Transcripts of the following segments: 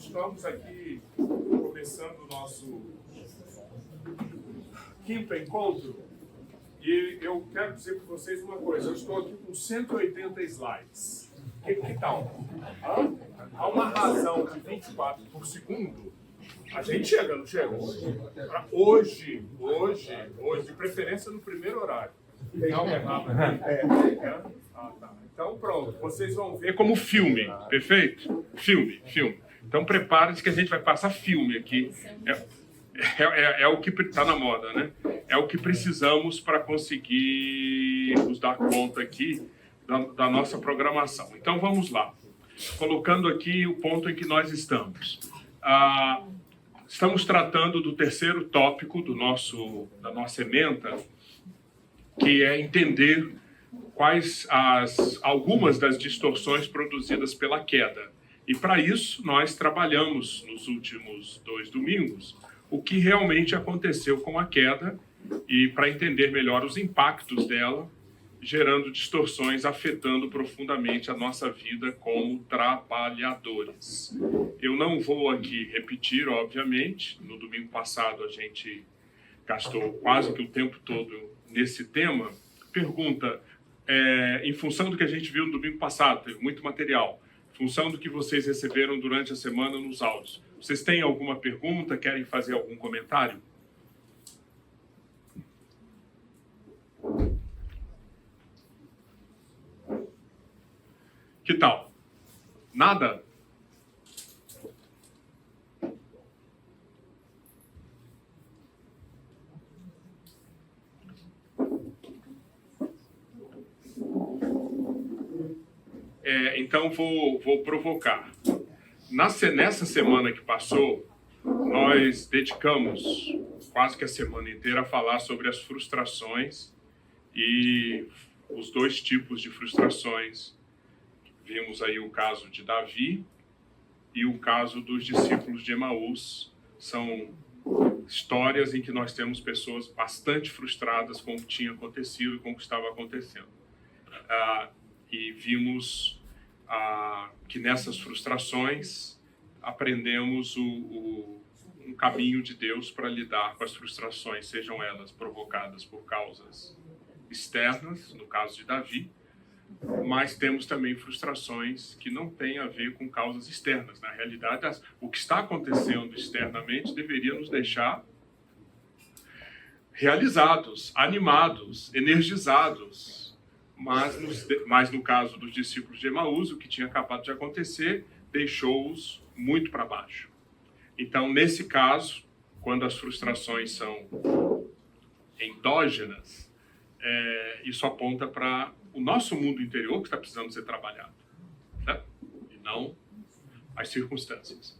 Estamos aqui começando o nosso quinto encontro e eu quero dizer para vocês uma coisa. Eu estou aqui com 180 slides. Que tal? Há uma razão de 24 por segundo. A gente chega, não chega? Hoje, de preferência no primeiro horário. Tem algo errado aqui? Tá. Então pronto, vocês vão ver como filme, perfeito? Filme. Então preparem-se que a gente vai passar filme aqui. É o que está na moda, né? É o que precisamos para conseguir nos dar conta aqui da nossa programação. Então vamos lá. Colocando aqui o ponto em que nós estamos. Estamos tratando do terceiro tópico da nossa ementa, que é entender quais algumas das distorções produzidas pela queda. E para isso nós trabalhamos nos últimos 2 domingos o que realmente aconteceu com a queda e para entender melhor os impactos dela, gerando distorções, afetando profundamente a nossa vida como trabalhadores. Eu não vou aqui repetir, obviamente. No domingo passado a gente gastou quase que o tempo todo nesse tema. Pergunta, em função do que a gente viu no domingo passado, teve muito material, em função do que vocês receberam durante a semana nos áudios, vocês têm alguma pergunta? Querem fazer algum comentário? Que tal? Nada? Então vou provocar. Nessa semana que passou, nós dedicamos quase que a semana inteira a falar sobre as frustrações e os 2 tipos de frustrações. Vimos aí o caso de Davi e o caso dos discípulos de Emaús. São histórias em que nós temos pessoas bastante frustradas com o que tinha acontecido e com o que estava acontecendo. E vimos que nessas frustrações aprendemos um caminho de Deus para lidar com as frustrações, sejam elas provocadas por causas externas, no caso de Davi, mas temos também frustrações que não têm a ver com causas externas. Na realidade, o que está acontecendo externamente deveria nos deixar realizados, animados, energizados. Mas no caso dos discípulos de Emaús, o que tinha acabado de acontecer deixou-os muito para baixo. Então, nesse caso, quando as frustrações são endógenas, isso aponta para o nosso mundo interior que está precisando ser trabalhado, certo? E não as circunstâncias.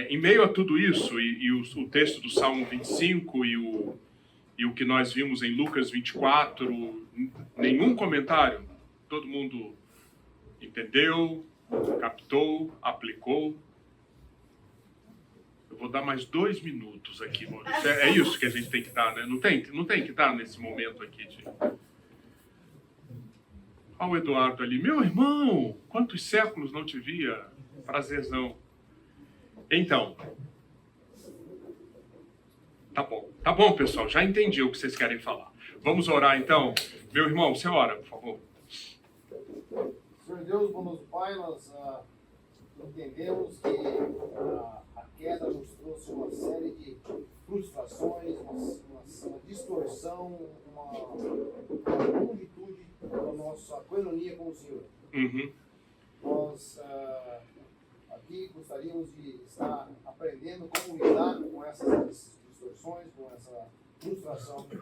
Em meio a tudo isso, e o texto do Salmo 25 e o que nós vimos em Lucas 24, nenhum comentário? Todo mundo entendeu, captou, aplicou? Eu vou dar mais 2 minutos aqui, Maurício. É isso que a gente tem que dar, né? Não tem que dar nesse momento aqui. Olha o Eduardo ali. Meu irmão, quantos séculos não te via? Prazerzão. Então, tá bom, pessoal. Já entendi o que vocês querem falar. Vamos orar, então. Meu irmão, você ora, por favor. Senhor Deus, bondoso Pai, nós entendemos que a queda nos trouxe uma série de frustrações, uma distorção, uma longitude da nossa coinonia com o Senhor. Uhum. Nós aqui gostaríamos de estar aprendendo como lidar com essas distorções, com essa frustração que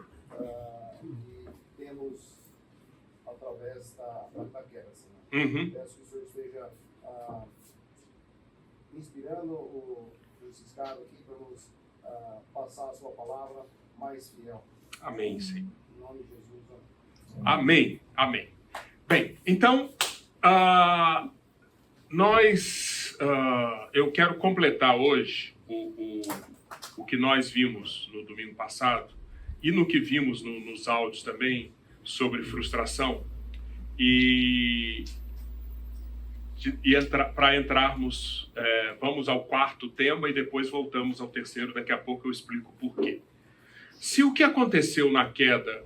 temos através da queda, Senhor. Uhum. Peço que o Senhor esteja inspirando esses caras aqui para nos passar a sua palavra mais fiel. Amém, Senhor. Em nome de Jesus. Amém. Bem, então, eu quero completar hoje o que nós vimos no domingo passado e no que vimos nos áudios também sobre frustração. E para entrarmos, vamos ao quarto tema e depois voltamos ao terceiro, daqui a pouco eu explico por quê. Se o que aconteceu na queda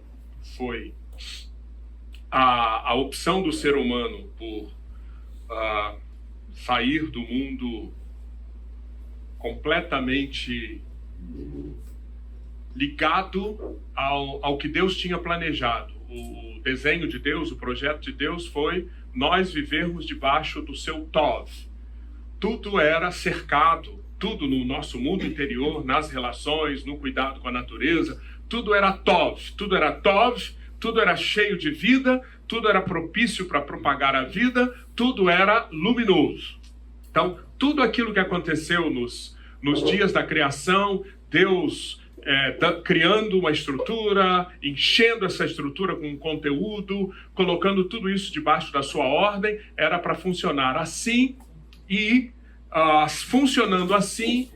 foi a opção do ser humano por sair do mundo completamente ligado ao que Deus tinha planejado, o desenho de Deus, o projeto de Deus foi nós vivermos debaixo do seu Tov. Tudo era cercado, tudo no nosso mundo interior, nas relações, no cuidado com a natureza, tudo era Tov, tudo era cheio de vida, tudo era propício para propagar a vida, tudo era luminoso. Então, tudo aquilo que aconteceu nos dias da criação, Deus criando uma estrutura, enchendo essa estrutura com conteúdo, colocando tudo isso debaixo da sua ordem, era para funcionar assim, e funcionando assim,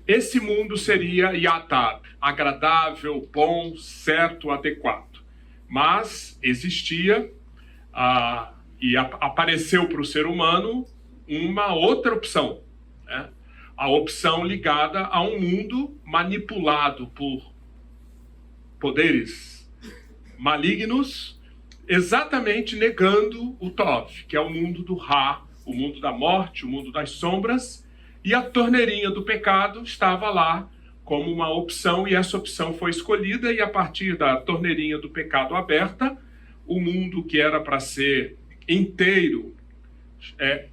esse mundo seria Yatab, agradável, bom, certo, adequado. Mas existia, e apareceu para o ser humano, uma outra opção, né? A opção ligada a um mundo manipulado por poderes malignos, exatamente negando o Tov, que é o mundo do Ra, o mundo da morte, o mundo das sombras, e a torneirinha do pecado estava lá como uma opção, e essa opção foi escolhida, e a partir da torneirinha do pecado aberta, o mundo que era para ser inteiro,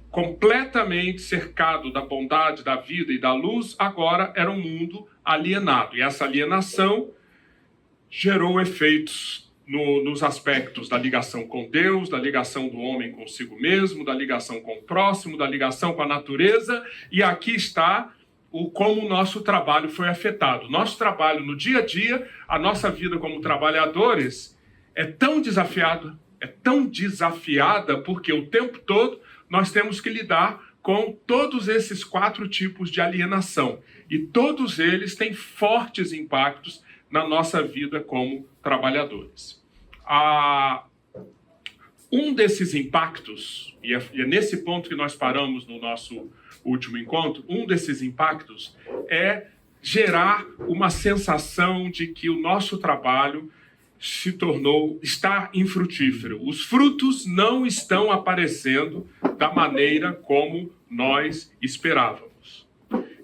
completamente cercado da bondade, da vida e da luz, agora era um mundo alienado. E essa alienação gerou efeitos nos aspectos da ligação com Deus, da ligação do homem consigo mesmo, da ligação com o próximo, da ligação com a natureza. E aqui está como o nosso trabalho foi afetado. Nosso trabalho no dia a dia, a nossa vida como trabalhadores, é tão desafiada, porque o tempo todo nós temos que lidar com todos esses 4 tipos de alienação. E todos eles têm fortes impactos na nossa vida como trabalhadores. Um desses impactos, e é nesse ponto que nós paramos no nosso último encontro, um desses impactos é gerar uma sensação de que o nosso trabalho está infrutífero. Os frutos não estão aparecendo da maneira como nós esperávamos.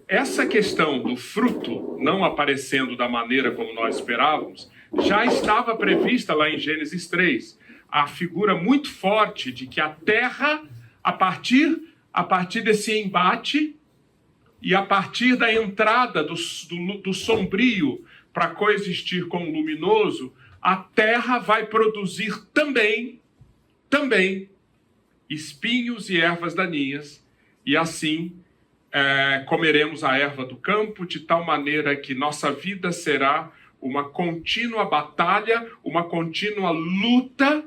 Essa questão do fruto não aparecendo da maneira como nós esperávamos já estava prevista lá em Gênesis 3. A figura muito forte de que a terra, a partir desse embate e a partir da entrada do sombrio para coexistir com o luminoso, a terra vai produzir também espinhos e ervas daninhas, e assim comeremos a erva do campo, de tal maneira que nossa vida será uma contínua batalha, uma contínua luta,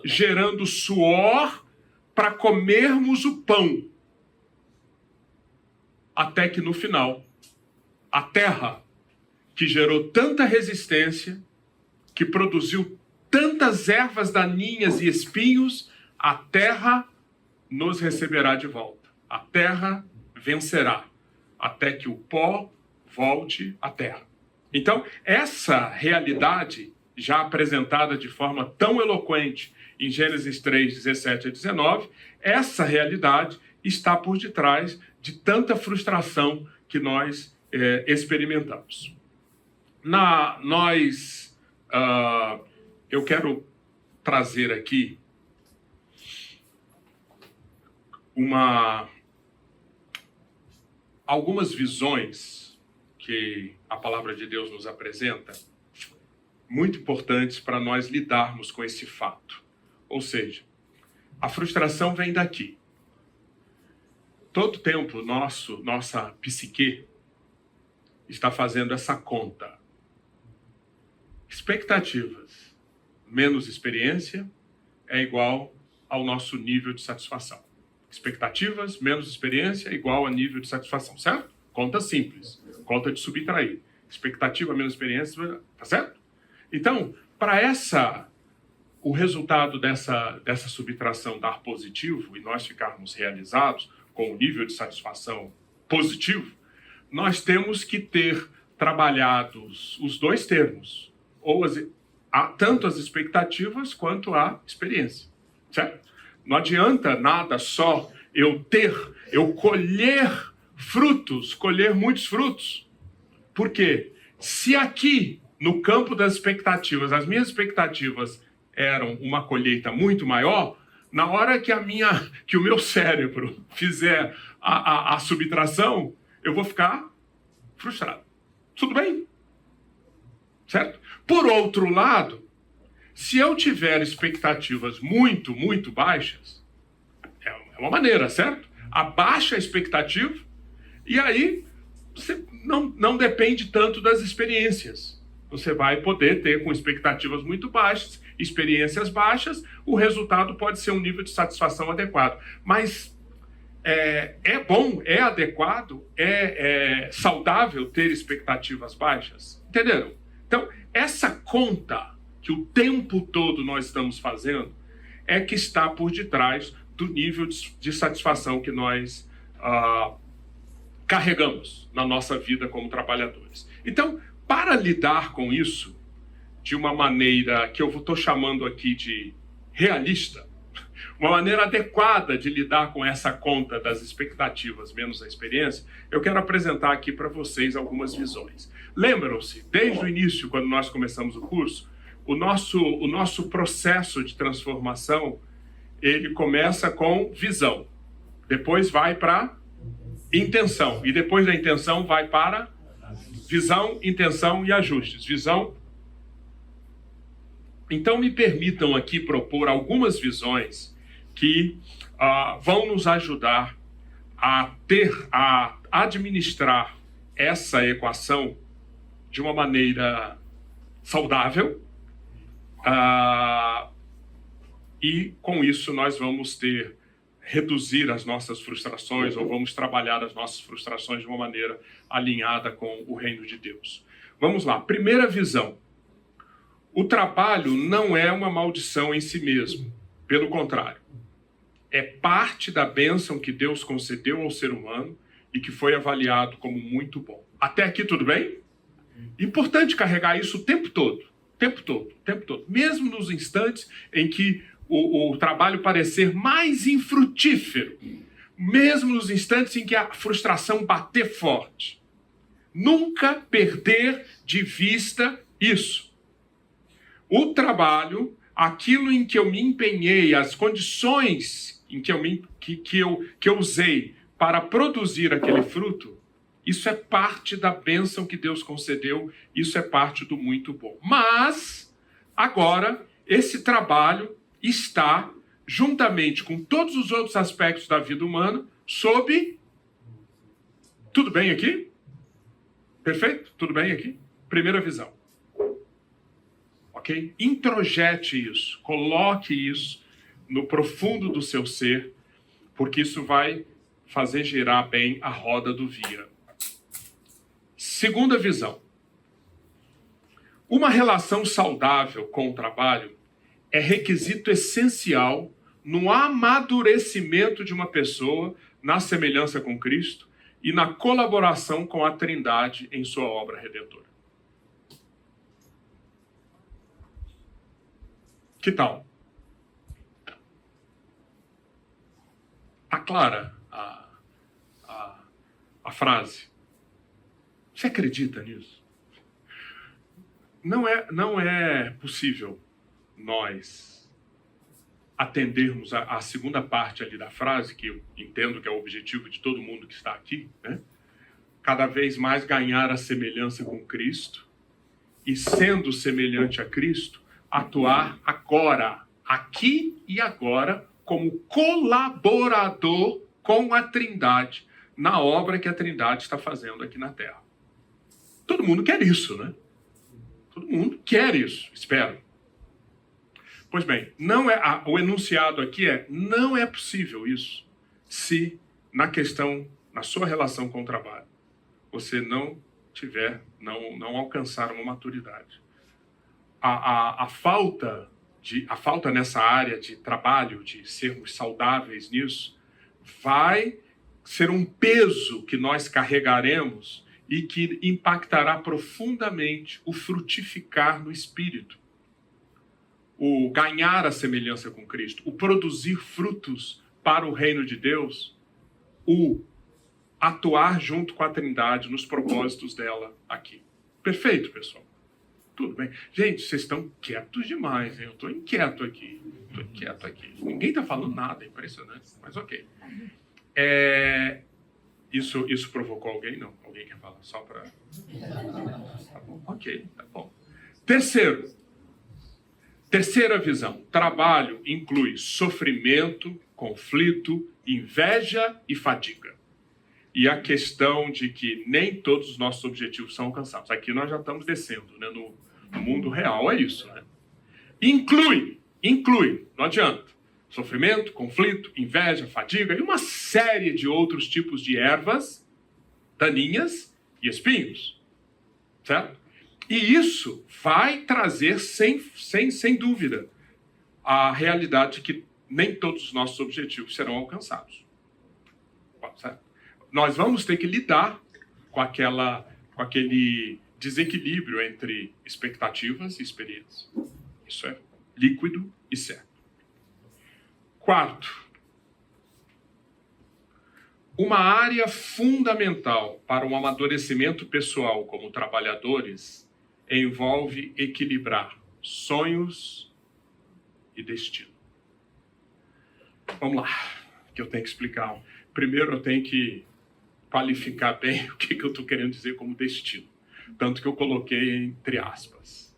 gerando suor para comermos o pão. Até que no final, a terra, que gerou tanta resistência, que produziu tantas ervas daninhas e espinhos, a terra nos receberá de volta. A terra vencerá, até que o pó volte à terra. Então, essa realidade, já apresentada de forma tão eloquente em Gênesis 3, 17 a 19, essa realidade está por detrás de tanta frustração que nós experimentamos. Eu quero trazer aqui algumas visões que a palavra de Deus nos apresenta, muito importantes para nós lidarmos com esse fato. Ou seja, a frustração vem daqui. Todo tempo nossa psique está fazendo essa conta. Expectativas menos experiência é igual ao nosso nível de satisfação. Expectativas menos experiência é igual a nível de satisfação, certo? Conta simples, conta de subtrair. Expectativa menos experiência, tá certo? Então, para o resultado dessa subtração dar positivo e nós ficarmos realizados com o nível de satisfação positivo, nós temos que ter trabalhados os dois termos, ou tanto as expectativas quanto a experiência, certo? Não adianta nada só eu colher frutos, colher muitos frutos. Por quê? Se aqui, no campo das expectativas, as minhas expectativas eram uma colheita muito maior, na hora que o meu cérebro fizer a subtração, eu vou ficar frustrado. Tudo bem? Certo? Por outro lado, se eu tiver expectativas muito, muito baixas, é uma maneira, certo? Abaixa a expectativa e aí você não depende tanto das experiências. Você vai poder ter, com expectativas muito baixas, experiências baixas, o resultado pode ser um nível de satisfação adequado. Mas é bom, é adequado, é saudável ter expectativas baixas? Entenderam? Então, essa conta que o tempo todo nós estamos fazendo é que está por detrás do nível de satisfação que nós carregamos na nossa vida como trabalhadores. Então, para lidar com isso de uma maneira que eu estou chamando aqui de realista, uma maneira adequada de lidar com essa conta das expectativas menos a experiência, eu quero apresentar aqui para vocês algumas visões. Lembram-se, desde o início, quando nós começamos o curso, o nosso processo de transformação, ele começa com visão, depois vai para intenção, e depois da intenção vai para visão, intenção e ajustes. Visão. Então me permitam aqui propor algumas visões que vão nos ajudar a administrar essa equação de uma maneira saudável, e com isso nós vamos reduzir as nossas frustrações, ou vamos trabalhar as nossas frustrações de uma maneira alinhada com o reino de Deus. Vamos lá, primeira visão. O trabalho não é uma maldição em si mesmo, pelo contrário. É parte da bênção que Deus concedeu ao ser humano e que foi avaliado como muito bom. Até aqui tudo bem? Importante carregar isso o tempo todo, tempo todo, tempo todo. Mesmo nos instantes em que o trabalho parecer mais infrutífero, mesmo nos instantes em que a frustração bater forte. Nunca perder de vista isso. O trabalho, aquilo em que eu me empenhei, as condições em que eu usei para produzir aquele fruto, isso é parte da bênção que Deus concedeu, isso é parte do muito bom. Mas, agora, esse trabalho está, juntamente com todos os outros aspectos da vida humana, sob... Tudo bem aqui? Perfeito? Tudo bem aqui? Primeira visão. Ok? Introjete isso, coloque isso no profundo do seu ser, porque isso vai fazer girar bem a roda do via. Segunda visão. Uma relação saudável com o trabalho é requisito essencial no amadurecimento de uma pessoa na semelhança com Cristo e na colaboração com a Trindade em sua obra redentora. Que tal? Está clara a frase? Você acredita nisso? Não é possível nós atendermos a segunda parte ali da frase, que eu entendo que é o objetivo de todo mundo que está aqui, né? Cada vez mais ganhar a semelhança com Cristo e, sendo semelhante a Cristo, atuar agora, aqui e agora, como colaborador com a Trindade na obra que a Trindade está fazendo aqui na Terra. Todo mundo quer isso, né? Todo mundo quer isso, espero. Pois bem, o enunciado aqui não é possível isso se na sua relação com o trabalho, você não alcançar uma maturidade. A falta a falta nessa área de trabalho, de sermos saudáveis nisso, vai ser um peso que nós carregaremos e que impactará profundamente o frutificar no Espírito, o ganhar a semelhança com Cristo, o produzir frutos para o reino de Deus, o atuar junto com a Trindade nos propósitos dela aqui. Perfeito, pessoal? Tudo bem? Gente, vocês estão quietos demais, hein? Eu estou inquieto aqui. Ninguém está falando nada, é impressionante, mas ok. Isso provocou alguém? Não. Alguém quer falar? Só para... Tá bom, ok, tá bom. Terceira visão. Trabalho inclui sofrimento, conflito, inveja e fadiga. E a questão de que nem todos os nossos objetivos são alcançados. Aqui nós já estamos descendo, né? No mundo real é isso, né? Inclui, não adianta. Sofrimento, conflito, inveja, fadiga e uma série de outros tipos de ervas daninhas e espinhos, certo? E isso vai trazer, sem dúvida, a realidade de que nem todos os nossos objetivos serão alcançados. Certo? Nós vamos ter que lidar com aquele desequilíbrio entre expectativas e experiências. Isso é líquido e certo. Quarto, uma área fundamental para o amadurecimento pessoal como trabalhadores envolve equilibrar sonhos e destino. Vamos lá, que eu tenho que explicar. Primeiro eu tenho que qualificar bem o que eu estou querendo dizer como destino. Tanto que eu coloquei entre aspas.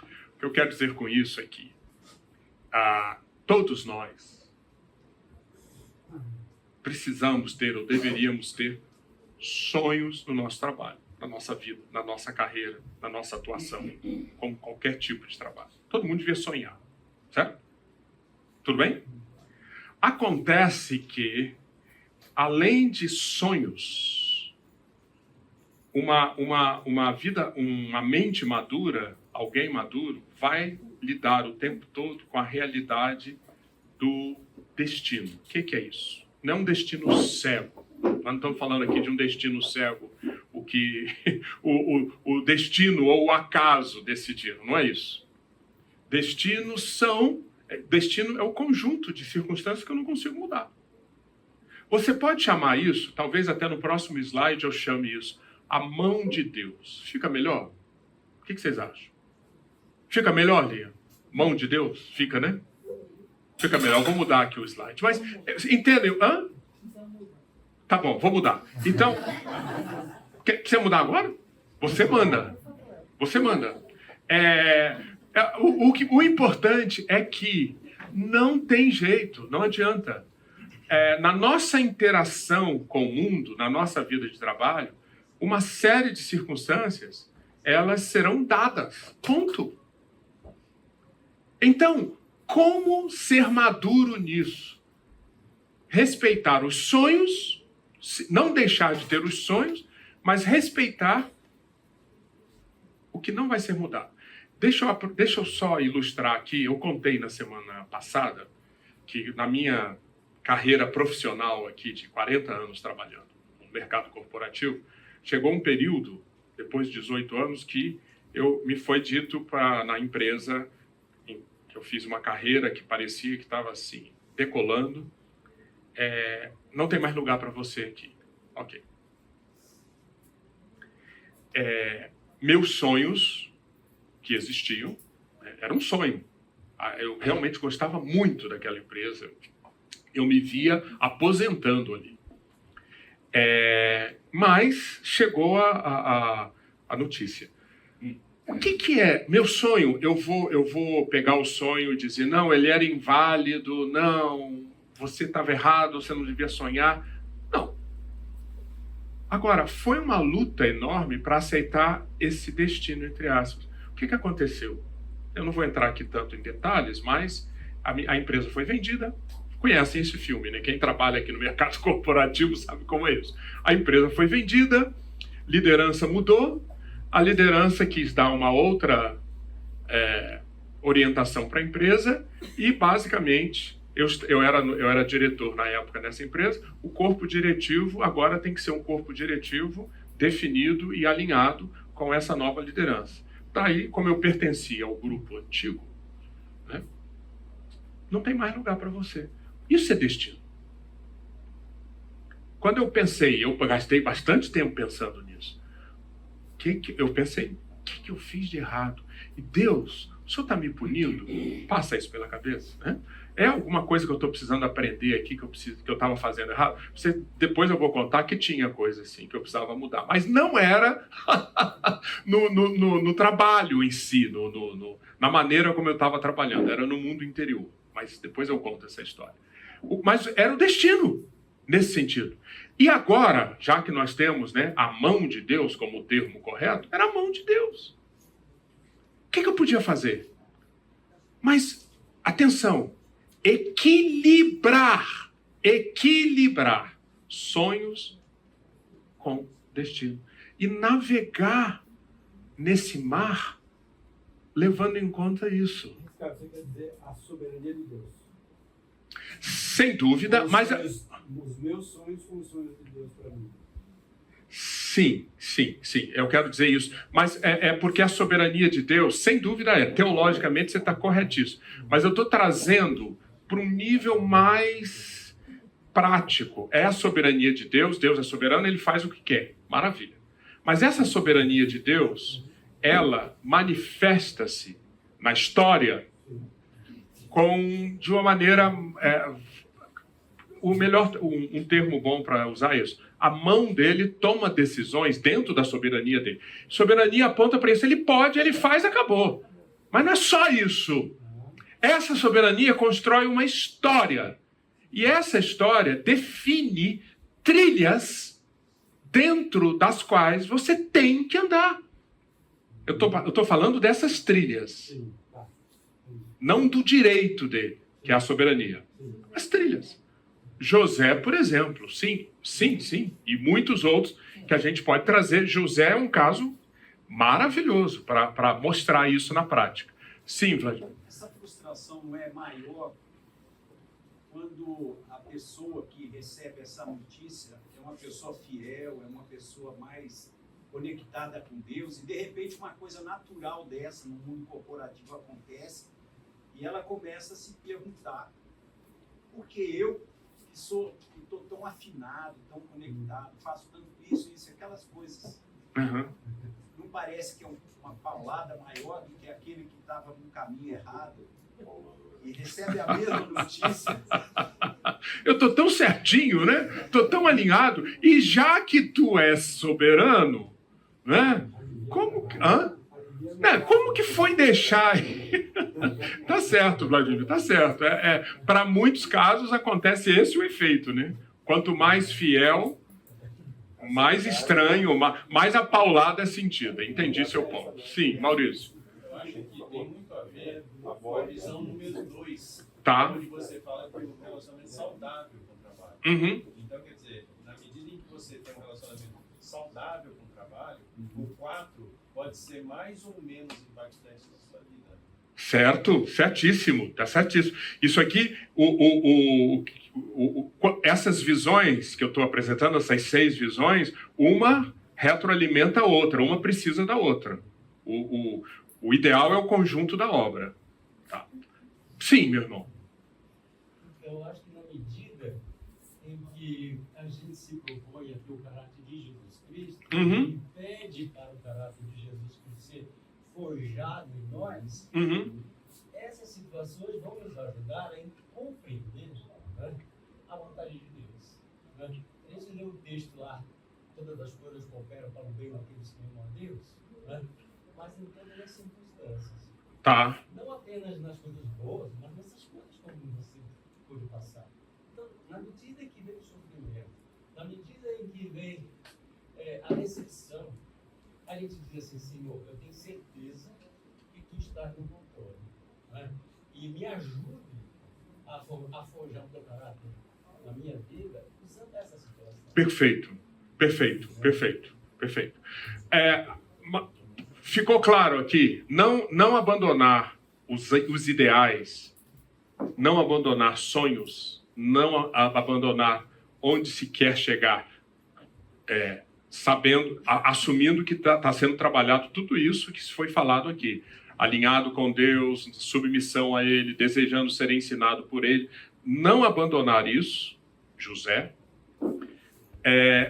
O que eu quero dizer com isso é que todos nós precisamos ter ou deveríamos ter sonhos no nosso trabalho, na nossa vida, na nossa carreira, na nossa atuação, como qualquer tipo de trabalho. Todo mundo devia sonhar, certo? Tudo bem? Acontece que, além de sonhos, uma mente madura, alguém maduro, vai lidar o tempo todo com a realidade do destino. O que é isso? Não é um destino cego. Nós não estamos falando aqui de um destino cego, o destino ou o acaso decidiram, não é isso. Destino é o conjunto de circunstâncias que eu não consigo mudar. Você pode chamar isso, talvez até no próximo slide eu chame isso, a mão de Deus. Fica melhor? O que vocês acham? Fica melhor, Lia? Mão de Deus? Fica, né? Fica melhor. Eu vou mudar aqui o slide. Mas, entendem? Hã? Tá bom, vou mudar. Então, quer mudar agora? Você manda. Você manda. O importante é que não tem jeito, não adianta. Na nossa interação com o mundo, na nossa vida de trabalho, uma série de circunstâncias, elas serão dadas. Ponto. Então, como ser maduro nisso? Respeitar os sonhos, não deixar de ter os sonhos, mas respeitar o que não vai ser mudado. Deixa eu só ilustrar aqui. Eu contei na semana passada que na minha carreira profissional aqui de 40 anos trabalhando no mercado corporativo, chegou um período, depois de 18 anos, que me foi dito na empresa que eu fiz uma carreira que parecia que estava assim, decolando. Não tem mais lugar para você aqui. Ok. Meus sonhos que existiam, era um sonho. Eu realmente gostava muito daquela empresa. Eu me via aposentando ali. Mas chegou a notícia. O que é? Meu sonho, eu vou pegar o sonho e dizer, não, ele era inválido, não, você estava errado, você não devia sonhar. Não. Agora, foi uma luta enorme para aceitar esse destino, entre aspas. O que aconteceu? Eu não vou entrar aqui tanto em detalhes, mas a empresa foi vendida. Conhecem esse filme, né? Quem trabalha aqui no mercado corporativo sabe como é isso. A empresa foi vendida, liderança mudou, a liderança quis dar uma outra orientação para a empresa e, basicamente, eu era diretor na época nessa empresa, o corpo diretivo agora tem que ser um corpo diretivo definido e alinhado com essa nova liderança. Daí, como eu pertencia ao grupo antigo, né, não tem mais lugar para você. Isso é destino. Quando eu pensei, eu gastei bastante tempo pensando nisso, eu pensei, o que eu fiz de errado? E Deus, o Senhor está me punindo? Passa isso pela cabeça, né? É alguma coisa que eu estou precisando aprender aqui, que eu estava fazendo errado? Depois eu vou contar que tinha coisa assim, que eu precisava mudar. Mas não era no trabalho em si, na maneira como eu estava trabalhando. Era no mundo interior. Mas depois eu conto essa história. Mas era o destino, nesse sentido. E agora, já que nós temos, né, a mão de Deus como o termo correto, era a mão de Deus. O que eu podia fazer? Mas, atenção, equilibrar sonhos com destino. E navegar nesse mar, levando em conta isso. Você quer dizer a soberania de Deus? Sem dúvida, mas... Os meus sonhos são os sonhos de Deus para mim. Sim, eu quero dizer isso. Mas é porque a soberania de Deus, sem dúvida teologicamente você está corretíssimo. Mas eu estou trazendo para um nível mais prático. É a soberania de Deus, Deus é soberano, ele faz o que quer. Maravilha. Mas essa soberania de Deus, ela manifesta-se na história de uma maneira... um termo bom para usar isso. A mão dele toma decisões dentro da soberania dele. Soberania aponta para isso. Ele pode, ele faz, acabou. Mas não é só isso. Essa soberania constrói uma história. E essa história define trilhas dentro das quais você tem que andar. Eu estou falando dessas trilhas. Não do direito dele, que é a soberania. As trilhas. José, por exemplo, sim, e muitos outros que a gente pode trazer. José é um caso maravilhoso para mostrar isso na prática. Sim, Vladimir. Essa frustração não é maior quando a pessoa que recebe essa notícia é uma pessoa fiel, é uma pessoa mais conectada com Deus, e de repente uma coisa natural dessa no mundo corporativo acontece e ela começa a se perguntar: por que eu que estou tão afinado, tão conectado, faço tanto isso, aquelas coisas. Uhum. Não parece que é uma paulada maior do que aquele que estava no caminho errado e recebe a mesma notícia? Eu estou tão certinho, né? Estou tão alinhado. E já que tu és soberano, né? Como que foi deixar? Tá certo, Vladimir, tá certo. Para muitos casos acontece esse o efeito, né? Quanto mais fiel, mais estranho, mais a paulada é sentida. Entendi seu ponto. Sim, Maurício. Eu acho que tem muito a ver com a visão número 2. Tá. Onde você fala de um relacionamento saudável com o trabalho. Uhum. Então, quer dizer, na medida em que você tem um relacionamento saudável com o trabalho, o 4 pode ser mais ou menos impactante na sua vida. Certo, certíssimo, tá certíssimo. Isso aqui, essas visões que eu estou apresentando, essas 6 visões, uma retroalimenta a outra, uma precisa da outra. O ideal é o conjunto da obra. Tá. Sim, meu irmão. Eu acho que na medida em que a gente se propõe a ter o caráter de Jesus Cristo, Uhum. pede para o caráter de Jesus Cristo ser forjado em nós, Uhum. essas situações vão nos ajudar a compreender, né, a vontade de Deus. Né? A gente lê o texto lá, todas as coisas cooperam para o bem daqueles que amam a Deus, né? Mas em todas as circunstâncias. Tá. Não apenas nas coisas boas, mas nessas coisas como você pode passar. Então, na medida que vem o sofrimento, na medida em que vem a decepção, a gente diz assim: Senhor, eu tenho certeza que Tu estás no controle, né? E me ajude a forjar o Teu caráter na minha vida usando essa situação. Perfeito. Ficou claro aqui, não abandonar os ideais, não abandonar sonhos, não abandonar onde se quer chegar, assumindo que está sendo trabalhado tudo isso que foi falado aqui, alinhado com Deus, submissão a Ele, desejando ser ensinado por Ele, não abandonar isso, José,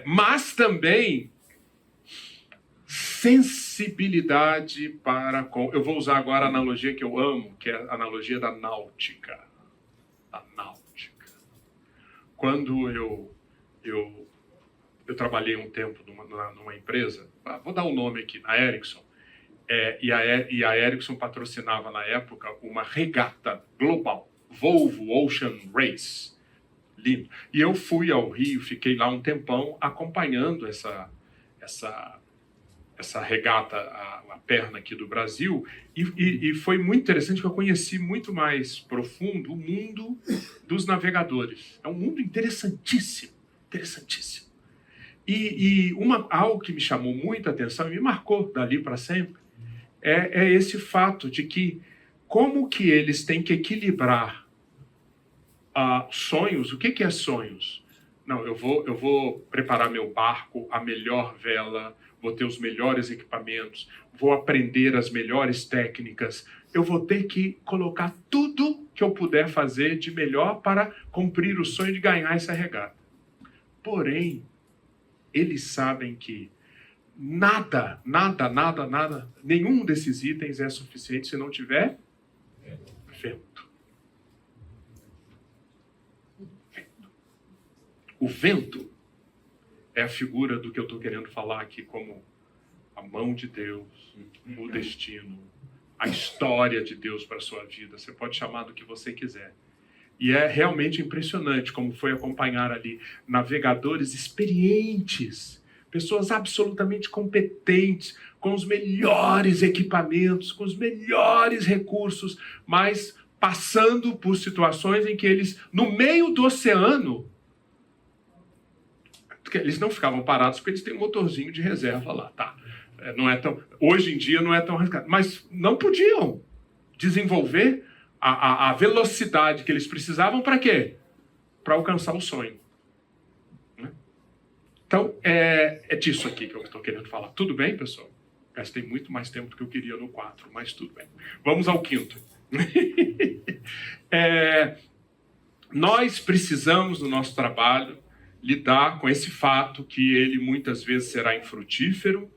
mas também sensibilidade para com... Eu vou usar agora a analogia que eu amo, que é a analogia da náutica. A náutica. Quando eu trabalhei um tempo numa empresa, vou dar um nome aqui, na Ericsson, e a Ericsson patrocinava na época uma regata global, Volvo Ocean Race. Lindo. E eu fui ao Rio, fiquei lá um tempão acompanhando essa regata, a perna aqui do Brasil, e foi muito interessante que eu conheci muito mais profundo o mundo dos navegadores. É um mundo interessantíssimo, interessantíssimo. E algo que me chamou muita atenção e me marcou dali para sempre é esse fato de que como que eles têm que equilibrar sonhos. O que é sonhos? Não, eu vou preparar meu barco, a melhor vela, vou ter os melhores equipamentos, vou aprender as melhores técnicas, eu vou ter que colocar tudo que eu puder fazer de melhor para cumprir o sonho de ganhar essa regata. Porém, eles sabem que nada, nenhum desses itens é suficiente se não tiver vento. O vento é a figura do que eu estou querendo falar aqui como a mão de Deus, o destino, a história de Deus para a sua vida. Você pode chamar do que você quiser. E é realmente impressionante como foi acompanhar ali navegadores experientes, pessoas absolutamente competentes, com os melhores equipamentos, com os melhores recursos, mas passando por situações em que eles, no meio do oceano, eles não ficavam parados porque eles têm um motorzinho de reserva lá, tá? Não é tão, hoje em dia não é tão arriscado, mas não podiam desenvolver a velocidade que eles precisavam para quê? Para alcançar o sonho. Né? Então, é disso aqui que eu estou querendo falar. Tudo bem, pessoal? Gastei muito mais tempo do que eu queria no 4, mas tudo bem. Vamos ao 5º. Nós precisamos, no nosso trabalho, lidar com esse fato que ele muitas vezes será infrutífero,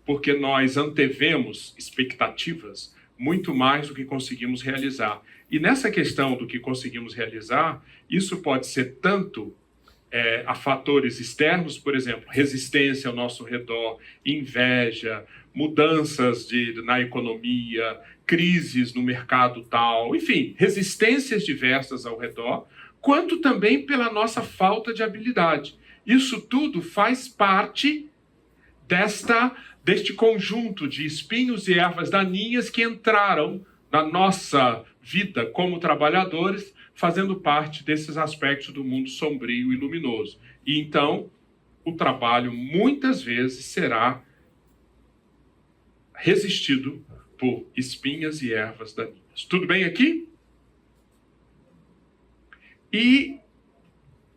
porque nós antevemos expectativas muito mais do que conseguimos realizar. E nessa questão do que conseguimos realizar, isso pode ser tanto a fatores externos, por exemplo, resistência ao nosso redor, inveja, mudanças na economia, crises no mercado tal, enfim, resistências diversas ao redor, quanto também pela nossa falta de habilidade. Isso tudo faz parte deste conjunto de espinhos e ervas daninhas que entraram na nossa vida como trabalhadores, fazendo parte desses aspectos do mundo sombrio e luminoso. E então, o trabalho muitas vezes será resistido por espinhas e ervas daninhas. Tudo bem aqui? E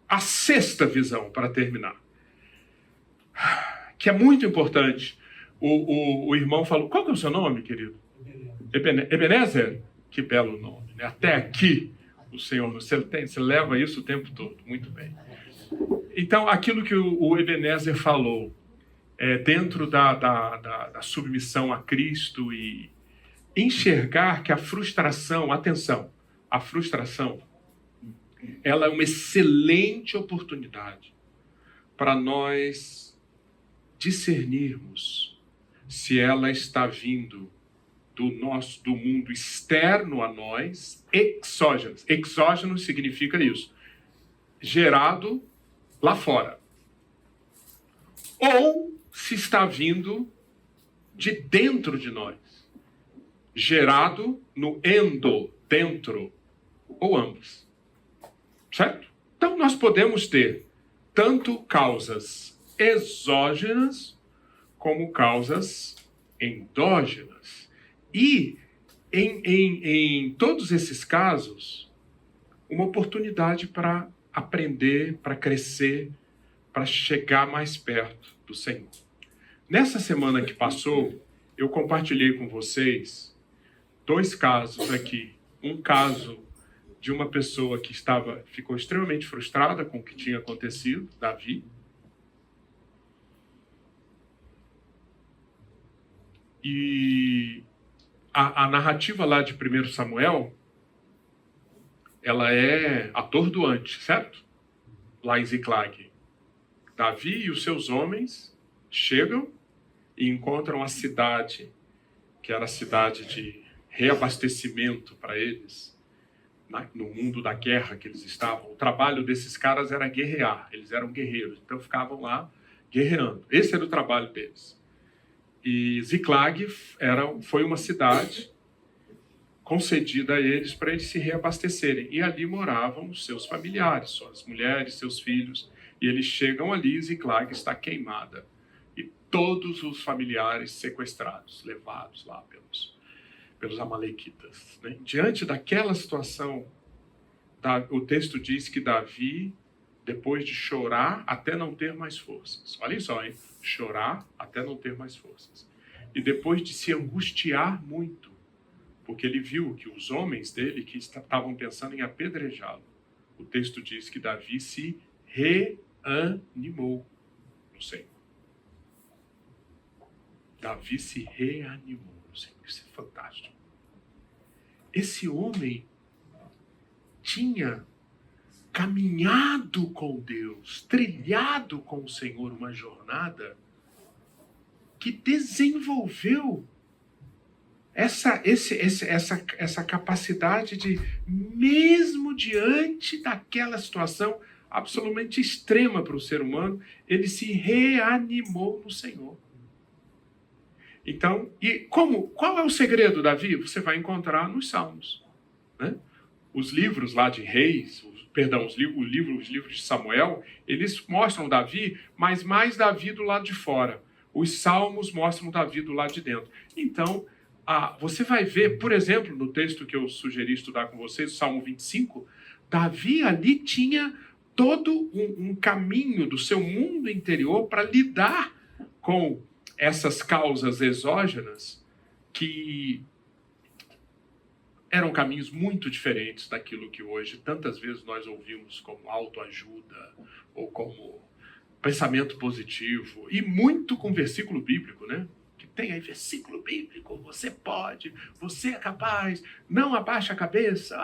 a 6ª visão, para terminar, que é muito importante. O irmão falou, qual que é o seu nome, querido? Ebenezer? Que belo nome, né? Até aqui, o Senhor, você leva isso o tempo todo. Muito bem. Então, aquilo que o Ebenezer falou, dentro da submissão a Cristo e enxergar que a frustração, atenção, a frustração, ela é uma excelente oportunidade para nós discernirmos se ela está vindo do mundo externo a nós, exógenos. Exógeno significa isso, gerado lá fora. Ou se está vindo de dentro de nós, gerado no dentro, ou ambos. Certo? Então, nós podemos ter tanto causas exógenas como causas endógenas. E em todos esses casos, uma oportunidade para aprender, para crescer, para chegar mais perto do Senhor. Nessa semana que passou, eu compartilhei com vocês 2 casos aqui. Um caso de uma pessoa que ficou extremamente frustrada com o que tinha acontecido, Davi. E a narrativa lá de 1 Samuel, ela é atordoante, certo? Lá em Ziclag. Davi e os seus homens chegam e encontram a cidade, que era a cidade de reabastecimento para eles, no mundo da guerra que eles estavam. O trabalho desses caras era guerrear, eles eram guerreiros, então ficavam lá guerreando. Esse era o trabalho deles. E Ziclag foi uma cidade concedida a eles para eles se reabastecerem. E ali moravam os seus familiares, suas mulheres, seus filhos. E eles chegam ali e Ziclag está queimada. E todos os familiares sequestrados, levados lá pelos amalequitas. Né? Diante daquela situação, o texto diz que Davi, depois de chorar até não ter mais forças. Olhem só, hein? Chorar até não ter mais forças. E depois de se angustiar muito, porque ele viu que os homens dele que estavam pensando em apedrejá-lo, o texto diz que Davi se reanimou no Senhor. Davi se reanimou no Senhor. Isso é fantástico. Esse homem tinha caminhado com Deus, trilhado com o Senhor uma jornada que desenvolveu essa capacidade de, mesmo diante daquela situação absolutamente extrema para o ser humano, ele se reanimou no Senhor. Então, qual é o segredo, Davi? Você vai encontrar nos Salmos, né? Os livros lá de Reis, os livros de Samuel, eles mostram Davi, mas mais Davi do lado de fora. Os Salmos mostram Davi do lado de dentro. Então, você vai ver, por exemplo, no texto que eu sugeri estudar com vocês, o Salmo 25, Davi ali tinha todo um caminho do seu mundo interior para lidar com essas causas exógenas que eram caminhos muito diferentes daquilo que hoje tantas vezes nós ouvimos como autoajuda ou como pensamento positivo, e muito com versículo bíblico, né? Que tem aí versículo bíblico, você pode, você é capaz, não abaixa a cabeça,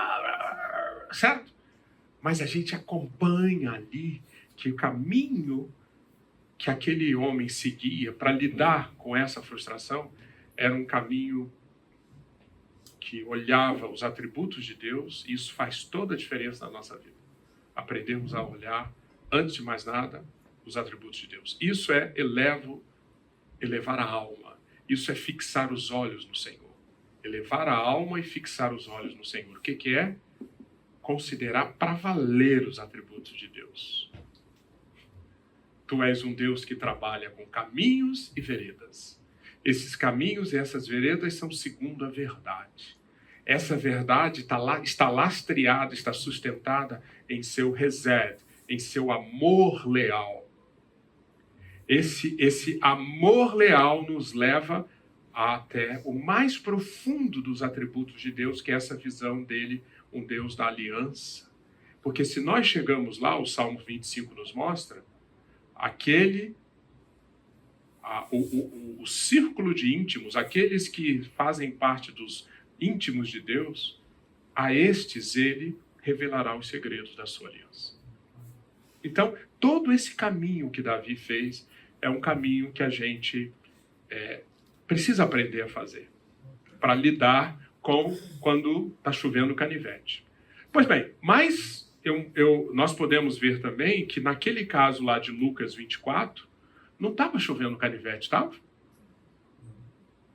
certo? Mas a gente acompanha ali que o caminho que aquele homem seguia para lidar com essa frustração era um caminho que olhava os atributos de Deus, e isso faz toda a diferença na nossa vida. Aprendemos a olhar, antes de mais nada, os atributos de Deus. Isso é elevar a alma. Isso é fixar os olhos no Senhor. Elevar a alma e fixar os olhos no Senhor. O que é? Considerar para valer os atributos de Deus. Tu és um Deus que trabalha com caminhos e veredas. Esses caminhos e essas veredas são segundo a verdade. Essa verdade está lastreada, está sustentada em seu resed, em seu amor leal. Esse amor leal nos leva até o mais profundo dos atributos de Deus, que é essa visão dele, um Deus da aliança. Porque se nós chegamos lá, o Salmo 25 nos mostra, o círculo de íntimos, aqueles que fazem parte dos íntimos de Deus, a estes ele revelará os segredos da sua aliança. Então, todo esse caminho que Davi fez é um caminho que a gente precisa aprender a fazer para lidar com quando está chovendo canivete. Pois bem, mas nós podemos ver também que naquele caso lá de Lucas 24, não estava chovendo canivete, estava?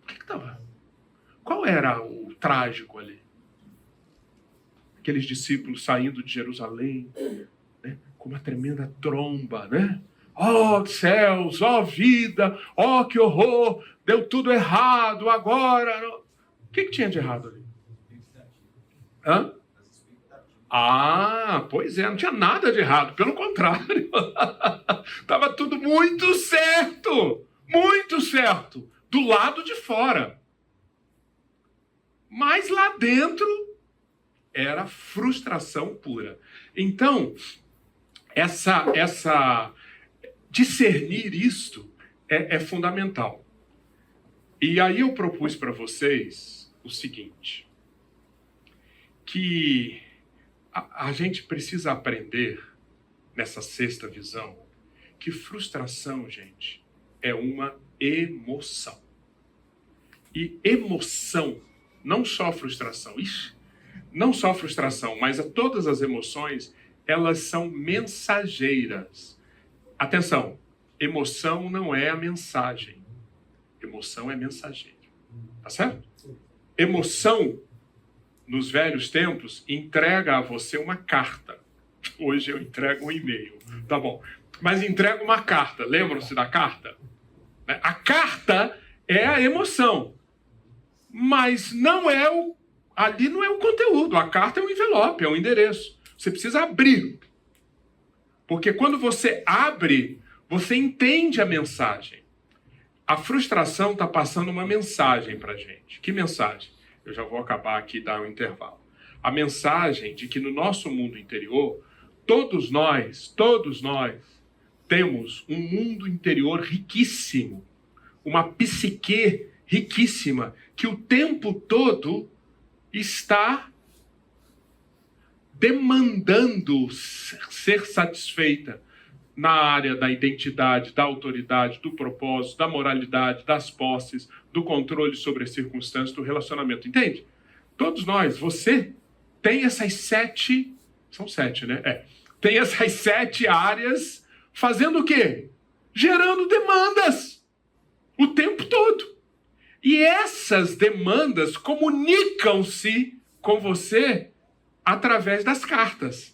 O que estava? Qual era o trágico ali? Aqueles discípulos saindo de Jerusalém, né, com uma tremenda tromba, né? Oh, céus, oh, vida, oh, que horror, deu tudo errado agora. O que tinha de errado ali? Hã? Ah, pois é, não tinha nada de errado, pelo contrário. Estava tudo muito certo, do lado de fora. Mas lá dentro era frustração pura. Então, essa discernir isto é fundamental. E aí eu propus para vocês o seguinte, que a gente precisa aprender, nessa sexta visão, que frustração, gente, é uma emoção. E emoção, não só frustração, não só frustração, mas todas as emoções, elas são mensageiras. Atenção, emoção não é a mensagem. Emoção é mensageiro. Tá certo? Emoção, nos velhos tempos, entrega a você uma carta. Hoje eu entrego um e-mail. Tá bom. Mas entrega uma carta. Lembram-se da carta? A carta é a emoção. Mas ali não é o conteúdo. A carta é um envelope, é um endereço. Você precisa abrir. Porque quando você abre, você entende a mensagem. A frustração está passando uma mensagem para a gente. Que mensagem? Eu já vou acabar aqui e dar um intervalo. A mensagem de que no nosso mundo interior, todos nós temos um mundo interior riquíssimo, uma psique riquíssima, que o tempo todo está demandando ser satisfeita na área da identidade, da autoridade, do propósito, da moralidade, das posses, do controle sobre as circunstâncias, do relacionamento. Entende? Todos nós, você tem essas 7... São 7, né? Tem essas 7 áreas fazendo o quê? Gerando demandas o tempo todo. E essas demandas comunicam-se com você através das cartas.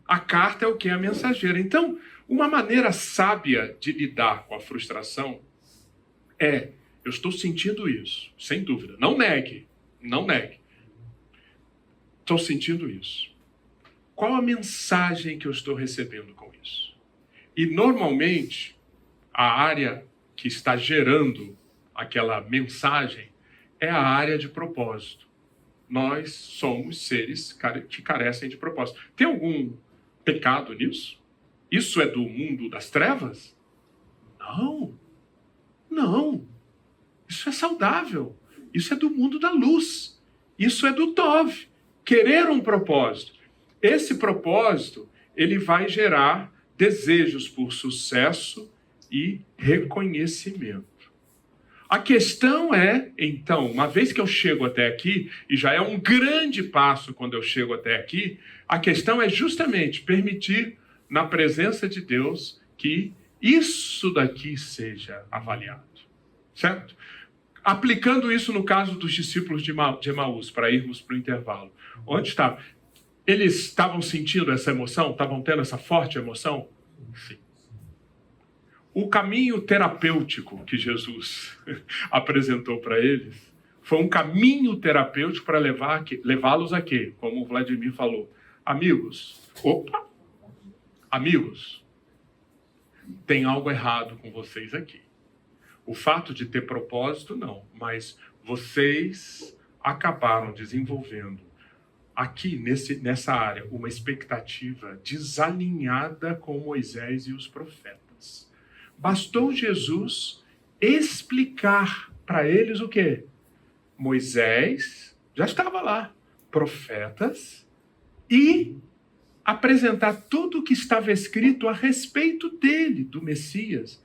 A carta é o que? A mensageira. Então, uma maneira sábia de lidar com a frustração eu estou sentindo isso, sem dúvida. Não negue. Estou sentindo isso. Qual a mensagem que eu estou recebendo com isso? E, normalmente, a área que está gerando aquela mensagem é a área de propósito. Nós somos seres que carecem de propósito. Tem algum pecado nisso? Isso é do mundo das trevas? Não. Isso é saudável. Isso é do mundo da luz. Isso é do Tov. Querer um propósito. Esse propósito, ele vai gerar desejos por sucesso e reconhecimento. A questão é, então, uma vez que eu chego até aqui, e já é um grande passo quando eu chego até aqui, a questão é justamente permitir, na presença de Deus, que isso daqui seja avaliado. Certo? Aplicando isso no caso dos discípulos de Emaús, para irmos para o intervalo. Onde está? Eles estavam sentindo essa emoção? Estavam tendo essa forte emoção? Sim. O caminho terapêutico que Jesus apresentou para eles foi um caminho terapêutico para levá-los a quê? Como o Vladimir falou. Amigos, tem algo errado com vocês aqui. O fato de ter propósito, não. Mas vocês acabaram desenvolvendo aqui, nessa área, uma expectativa desalinhada com Moisés e os profetas. Bastou Jesus explicar para eles o quê? Moisés já estava lá, profetas, e apresentar tudo o que estava escrito a respeito dele, do Messias,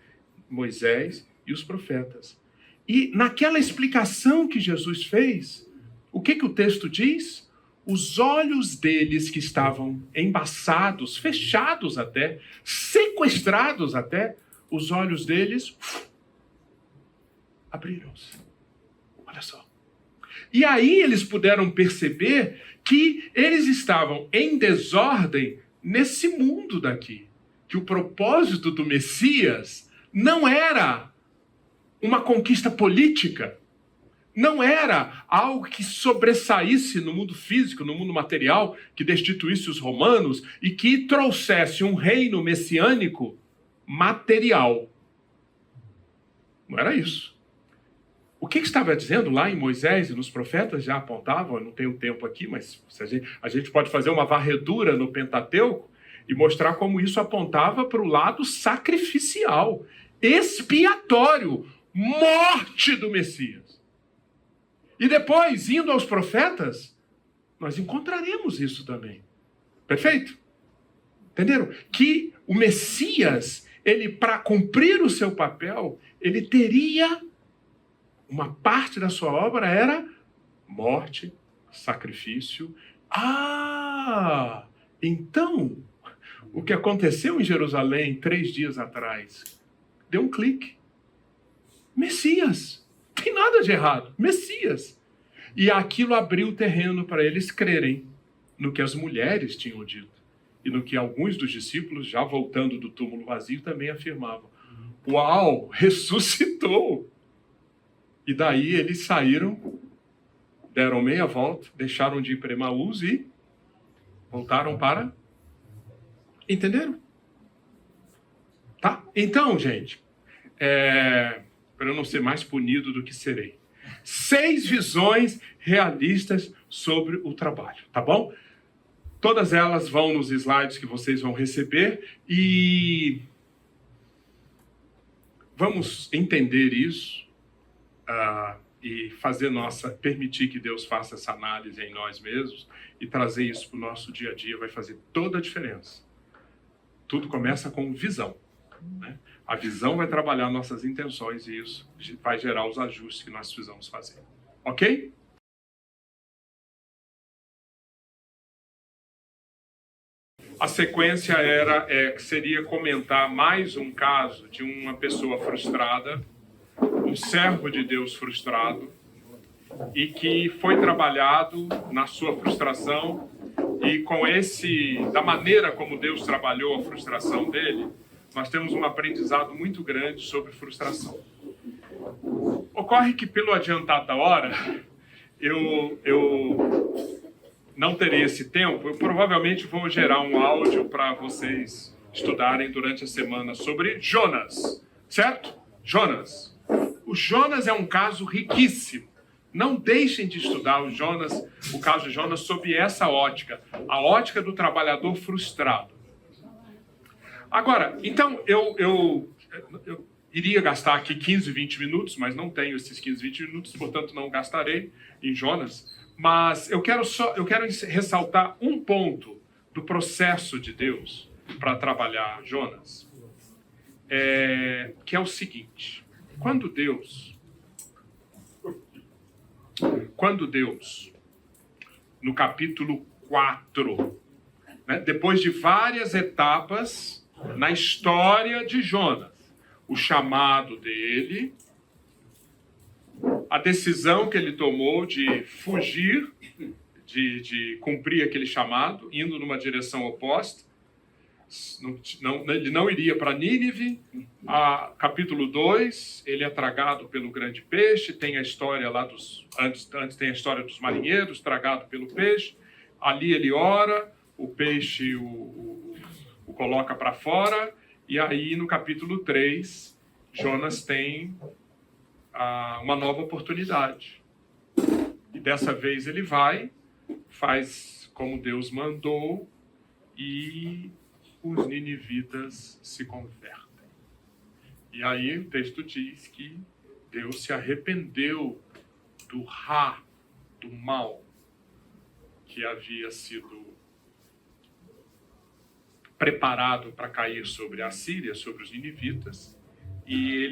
Moisés e os profetas. E naquela explicação que Jesus fez, o que o texto diz? Os olhos deles que estavam embaçados, fechados até, sequestrados até, os olhos deles abriram-se. Olha só. E aí eles puderam perceber que eles estavam em desordem nesse mundo daqui. Que o propósito do Messias não era uma conquista política, não era algo que sobressaísse no mundo físico, no mundo material, que destituísse os romanos e que trouxesse um reino messiânico material. Não era isso. O que estava dizendo lá em Moisés e nos profetas já apontavam, eu não tenho tempo aqui, mas a gente pode fazer uma varredura no Pentateuco e mostrar como isso apontava para o lado sacrificial, expiatório, morte do Messias. E depois, indo aos profetas, nós encontraremos isso também. Perfeito? Entenderam? Que o Messias, ele, para cumprir o seu papel, ele teria uma parte da sua obra era morte, sacrifício. Ah, então, o que aconteceu em Jerusalém 3 dias atrás, deu um clique. Messias. Não tem nada de errado. Messias. E aquilo abriu o terreno para eles crerem no que as mulheres tinham dito. E no que alguns dos discípulos, já voltando do túmulo vazio, também afirmavam. Uau, ressuscitou! E daí eles saíram, deram meia volta, deixaram de ir para Emaús e voltaram para... Entenderam? Tá? Então, gente, para eu não ser mais punido do que serei. 6 visões realistas sobre o trabalho, tá bom? Todas elas vão nos slides que vocês vão receber e vamos entender isso e permitir que Deus faça essa análise em nós mesmos e trazer isso para o nosso dia a dia vai fazer toda a diferença. Tudo começa com visão, né? A visão vai trabalhar nossas intenções e isso vai gerar os ajustes que nós precisamos fazer. Ok? A sequência seria comentar mais um caso de uma pessoa frustrada, um servo de Deus frustrado, e que foi trabalhado na sua frustração, e da maneira como Deus trabalhou a frustração dele, nós temos um aprendizado muito grande sobre frustração. Ocorre que, pelo adiantado da hora, eu não terei esse tempo. Eu provavelmente vou gerar um áudio para vocês estudarem durante a semana sobre Jonas, certo? Jonas. O Jonas é um caso riquíssimo. Não deixem de estudar o caso de Jonas sob essa ótica, a ótica do trabalhador frustrado. Agora, então, eu iria gastar aqui 15, 20 minutos, mas não tenho esses 15, 20 minutos, portanto não gastarei em Jonas. Mas eu quero ressaltar um ponto do processo de Deus para trabalhar Jonas, que é o seguinte: quando Deus, no capítulo 4, né, depois de várias etapas na história de Jonas, o chamado dele, a decisão que ele tomou de fugir, de cumprir aquele chamado, indo numa direção oposta. Ele não iria para Nínive. Capítulo 2, ele é tragado pelo grande peixe. Tem a história lá antes tem a história dos marinheiros, tragado pelo peixe. Ali ele ora, o peixe o coloca para fora. E aí, no capítulo 3, Jonas tem uma nova oportunidade. E dessa vez ele faz como Deus mandou, e os ninivitas se convertem. E aí o texto diz que Deus se arrependeu do mal que havia sido preparado para cair sobre a Síria, sobre os ninivitas, e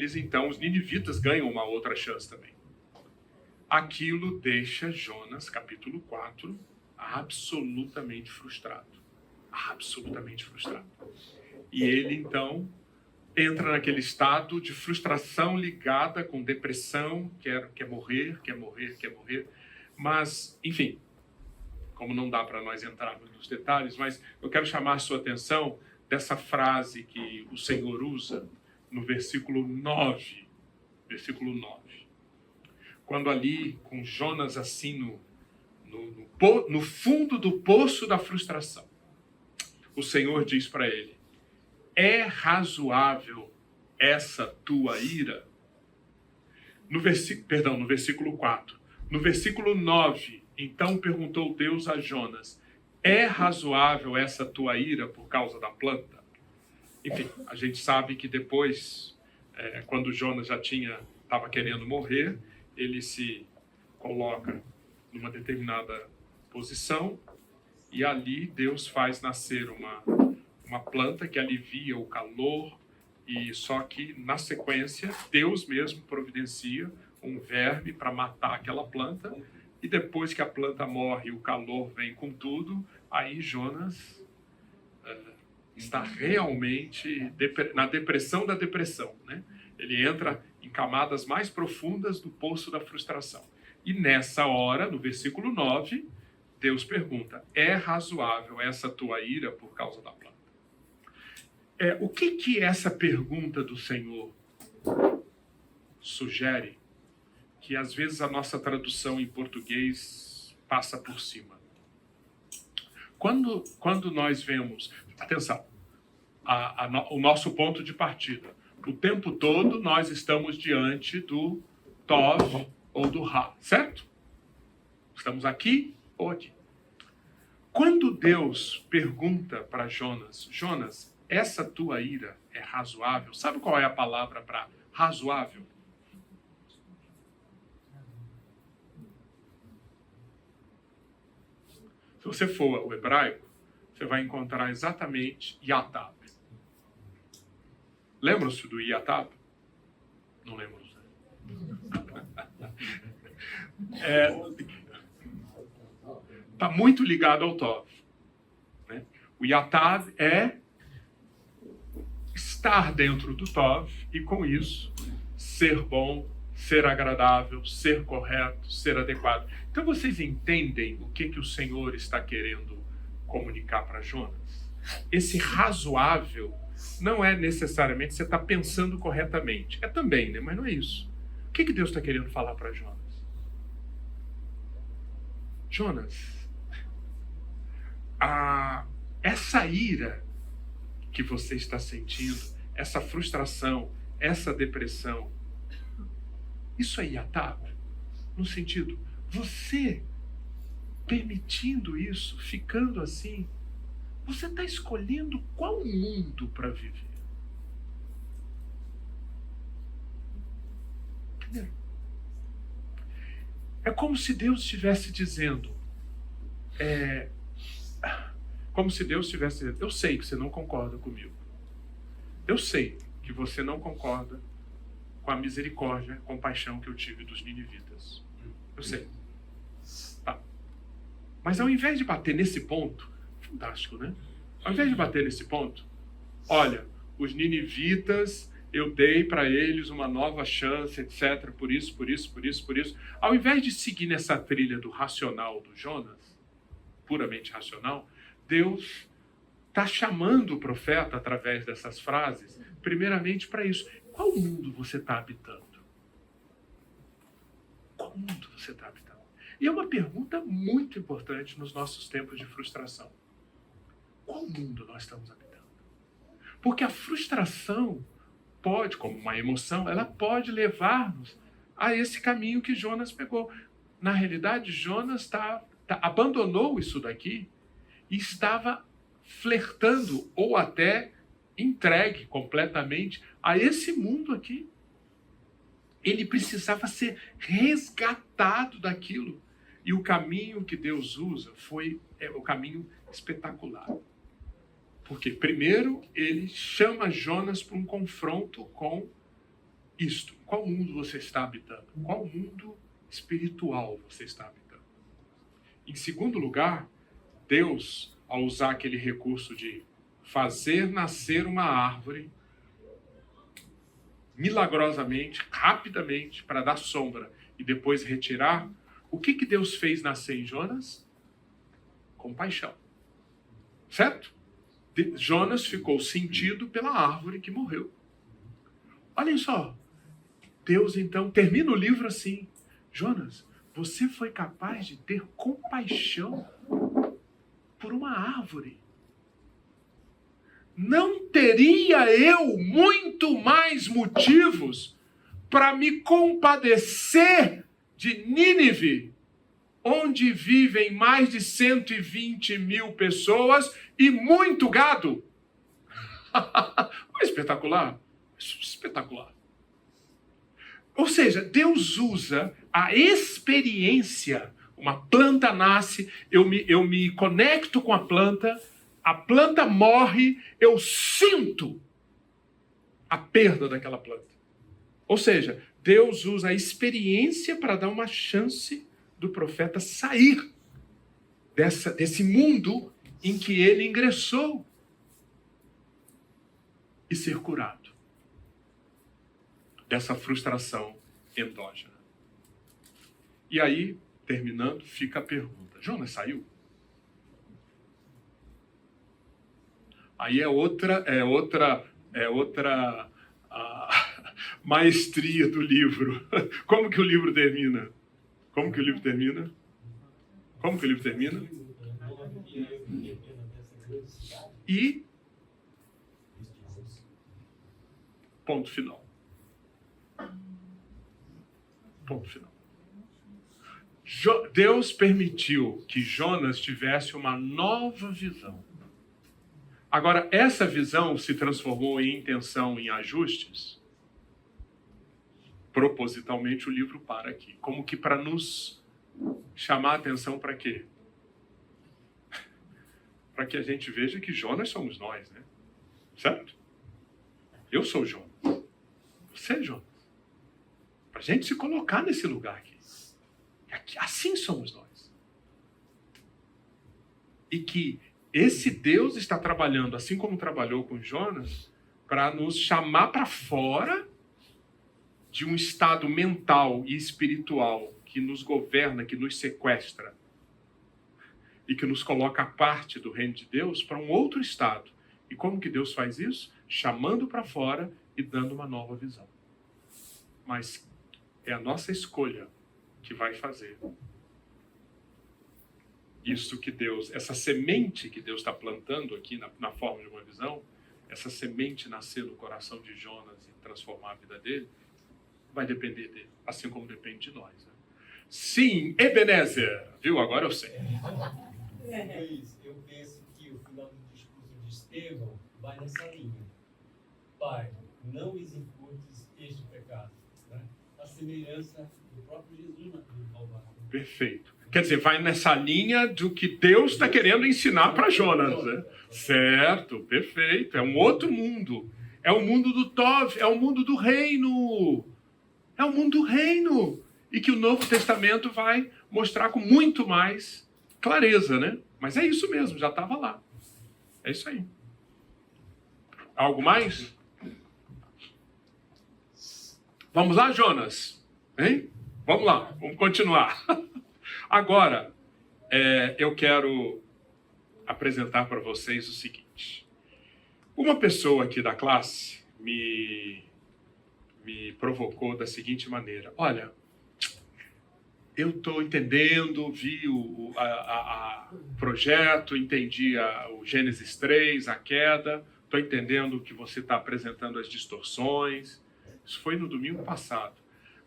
os ninivitas ganham uma outra chance também. Aquilo deixa Jonas, capítulo 4, absolutamente frustrado. Absolutamente frustrado. E ele, então, entra naquele estado de frustração ligada com depressão, quer morrer. Mas, enfim, como não dá para nós entrarmos nos detalhes, mas eu quero chamar a sua atenção dessa frase que o Senhor usa no versículo 9. Versículo 9. quando ali, com Jonas assim no fundo do poço da frustração, o Senhor diz para ele: é razoável essa tua ira? No versículo 4. No versículo 9, então perguntou Deus a Jonas: é razoável essa tua ira por causa da planta? Enfim, a gente sabe que depois, quando Jonas já estava querendo morrer, ele se coloca numa determinada posição e ali Deus faz nascer uma planta que alivia o calor, e só que na sequência Deus mesmo providencia um verme para matar aquela planta, e depois que a planta morre, o calor vem com tudo, aí Jonas está realmente na depressão da depressão, né? Ele entra em camadas mais profundas do poço da frustração. E nessa hora, no versículo 9, Deus pergunta: é razoável essa tua ira por causa da planta? O que essa pergunta do Senhor sugere? Que às vezes a nossa tradução em português passa por cima. Quando nós vemos, atenção, o nosso ponto de partida, o tempo todo nós estamos diante do Tov ou do Ra, certo? Estamos aqui ou aqui. Quando Deus pergunta para Jonas: Jonas, essa tua ira é razoável? Sabe qual é a palavra para razoável? Se você for o hebraico, você vai encontrar exatamente Yatab. Lembram-se do Yatab? Não lembro. Está muito ligado ao Tov, né? O Yatab é estar dentro do Tov e, com isso, ser bom, ser agradável, ser correto, ser adequado. Então vocês entendem o que o Senhor está querendo comunicar para Jonas? Esse razoável não é necessariamente você está pensando corretamente. É também, né? Mas não é isso. O que Deus está querendo falar para Jonas? Jonas, essa ira que você está sentindo, essa frustração, essa depressão, isso aí atava, no sentido, você permitindo isso, ficando assim, você está escolhendo qual mundo para viver. Entendeu? É como se Deus estivesse dizendo, eu sei que você não concorda comigo. Eu sei que você não concorda com a misericórdia, compaixão que eu tive dos ninivitas. Eu sei. Tá. Mas ao invés de bater nesse ponto, fantástico, né? Ao invés de bater nesse ponto, olha, os ninivitas, eu dei para eles uma nova chance, etc. Por isso. Ao invés de seguir nessa trilha do racional do Jonas, puramente racional, Deus está chamando o profeta, através dessas frases, primeiramente para isso. Qual mundo você está habitando? Qual mundo você está habitando? E é uma pergunta muito importante nos nossos tempos de frustração. Qual mundo nós estamos habitando? Porque a frustração pode, como uma emoção, ela pode levar-nos a esse caminho que Jonas pegou. Na realidade, Jonas abandonou isso daqui e estava flertando ou até entregue completamente a esse mundo aqui. Ele precisava ser resgatado daquilo. E o caminho que Deus usa é o caminho espetacular. Porque, primeiro, ele chama Jonas para um confronto com isto. Qual mundo você está habitando? Qual mundo espiritual você está habitando? Em segundo lugar, Deus, ao usar aquele recurso de fazer nascer uma árvore, milagrosamente, rapidamente, para dar sombra e depois retirar, o que Deus fez nascer em Jonas? Compaixão. Certo? Jonas ficou sentido pela árvore que morreu. Olhem só. Deus, então, termina o livro assim. Jonas, você foi capaz de ter compaixão por uma árvore. Não teria eu muito mais motivos para me compadecer de Nínive, onde vivem mais de 120 mil pessoas e muito gado? Espetacular. Espetacular. Ou seja, Deus usa a experiência. Uma planta nasce, eu me conecto com a planta morre, eu sinto a perda daquela planta. Ou seja, Deus usa a experiência para dar uma chance do profeta sair desse mundo em que ele ingressou e ser curado dessa frustração endógena. E aí, terminando, fica a pergunta: Jonas saiu? Aí é outra maestria do livro. Como que o livro termina? Como que o livro termina? Como que o livro termina? E ponto final. Ponto final. Deus permitiu que Jonas tivesse uma nova visão. Agora, essa visão se transformou em intenção, em ajustes. Propositalmente, o livro para aqui. Como que para nos chamar a atenção para quê? Para que a gente veja que Jonas somos nós, né? Certo? Eu sou Jonas. Você é Jonas. Para a gente se colocar nesse lugar aqui. Assim somos nós. E que esse Deus está trabalhando, assim como trabalhou com Jonas, para nos chamar para fora de um estado mental e espiritual que nos governa, que nos sequestra e que nos coloca à parte do reino de Deus para um outro estado. E como que Deus faz isso? Chamando para fora e dando uma nova visão. Mas é a nossa escolha que vai fazer isso que Deus, essa semente que Deus está plantando aqui na forma de uma visão, essa semente nascer no coração de Jonas e transformar a vida dele, vai depender dele, assim como depende de nós. Né? Sim, Ebenezer, viu? Agora eu sei. Luiz, eu penso que o final do discurso de Estevão vai nessa linha. Pai, não executes este pecado. Né? A semelhança do próprio Jesus na cruz do Calvário. Perfeito. Quer dizer, vai nessa linha do que Deus está querendo ensinar para Jonas. Né? Certo, perfeito. É um outro mundo. É o mundo do Tov, é o mundo do reino. É o mundo do reino. E que o Novo Testamento vai mostrar com muito mais clareza, né? Mas é isso mesmo, já estava lá. É isso aí. Algo mais? Vamos lá, Jonas? Hein? Vamos lá, vamos continuar. Agora, eu quero apresentar para vocês o seguinte. Uma pessoa aqui da classe me provocou da seguinte maneira. Olha, eu estou entendendo, vi o projeto, entendi o Gênesis 3, a queda, estou entendendo que você está apresentando as distorções. Isso foi no domingo passado.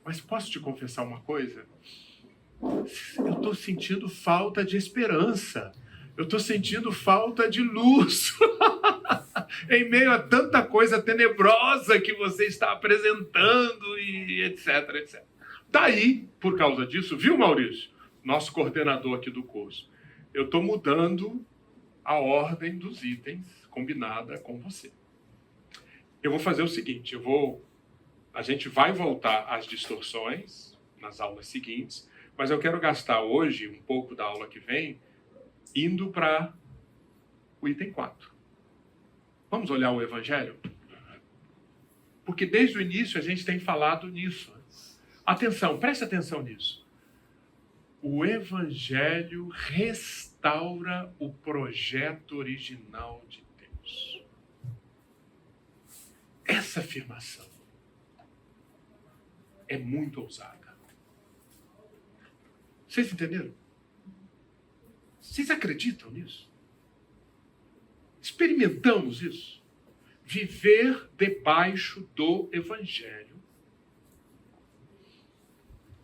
Mas posso te confessar uma coisa? Eu estou sentindo falta de esperança. Eu estou sentindo falta de luz. Em meio a tanta coisa tenebrosa que você está apresentando e etc, etc. Daí, por causa disso, viu, Maurício? Nosso coordenador aqui do curso. Eu estou mudando a ordem dos itens combinada com você. Eu vou fazer o seguinte, a gente vai voltar às distorções nas aulas seguintes, mas eu quero gastar hoje um pouco da aula que vem indo para o item 4. Vamos olhar o Evangelho? Porque desde o início a gente tem falado nisso. Atenção, preste atenção nisso. O Evangelho restaura o projeto original de Deus. Essa afirmação é muito ousada. Vocês entenderam? Vocês acreditam nisso? Experimentamos isso? Viver debaixo do Evangelho,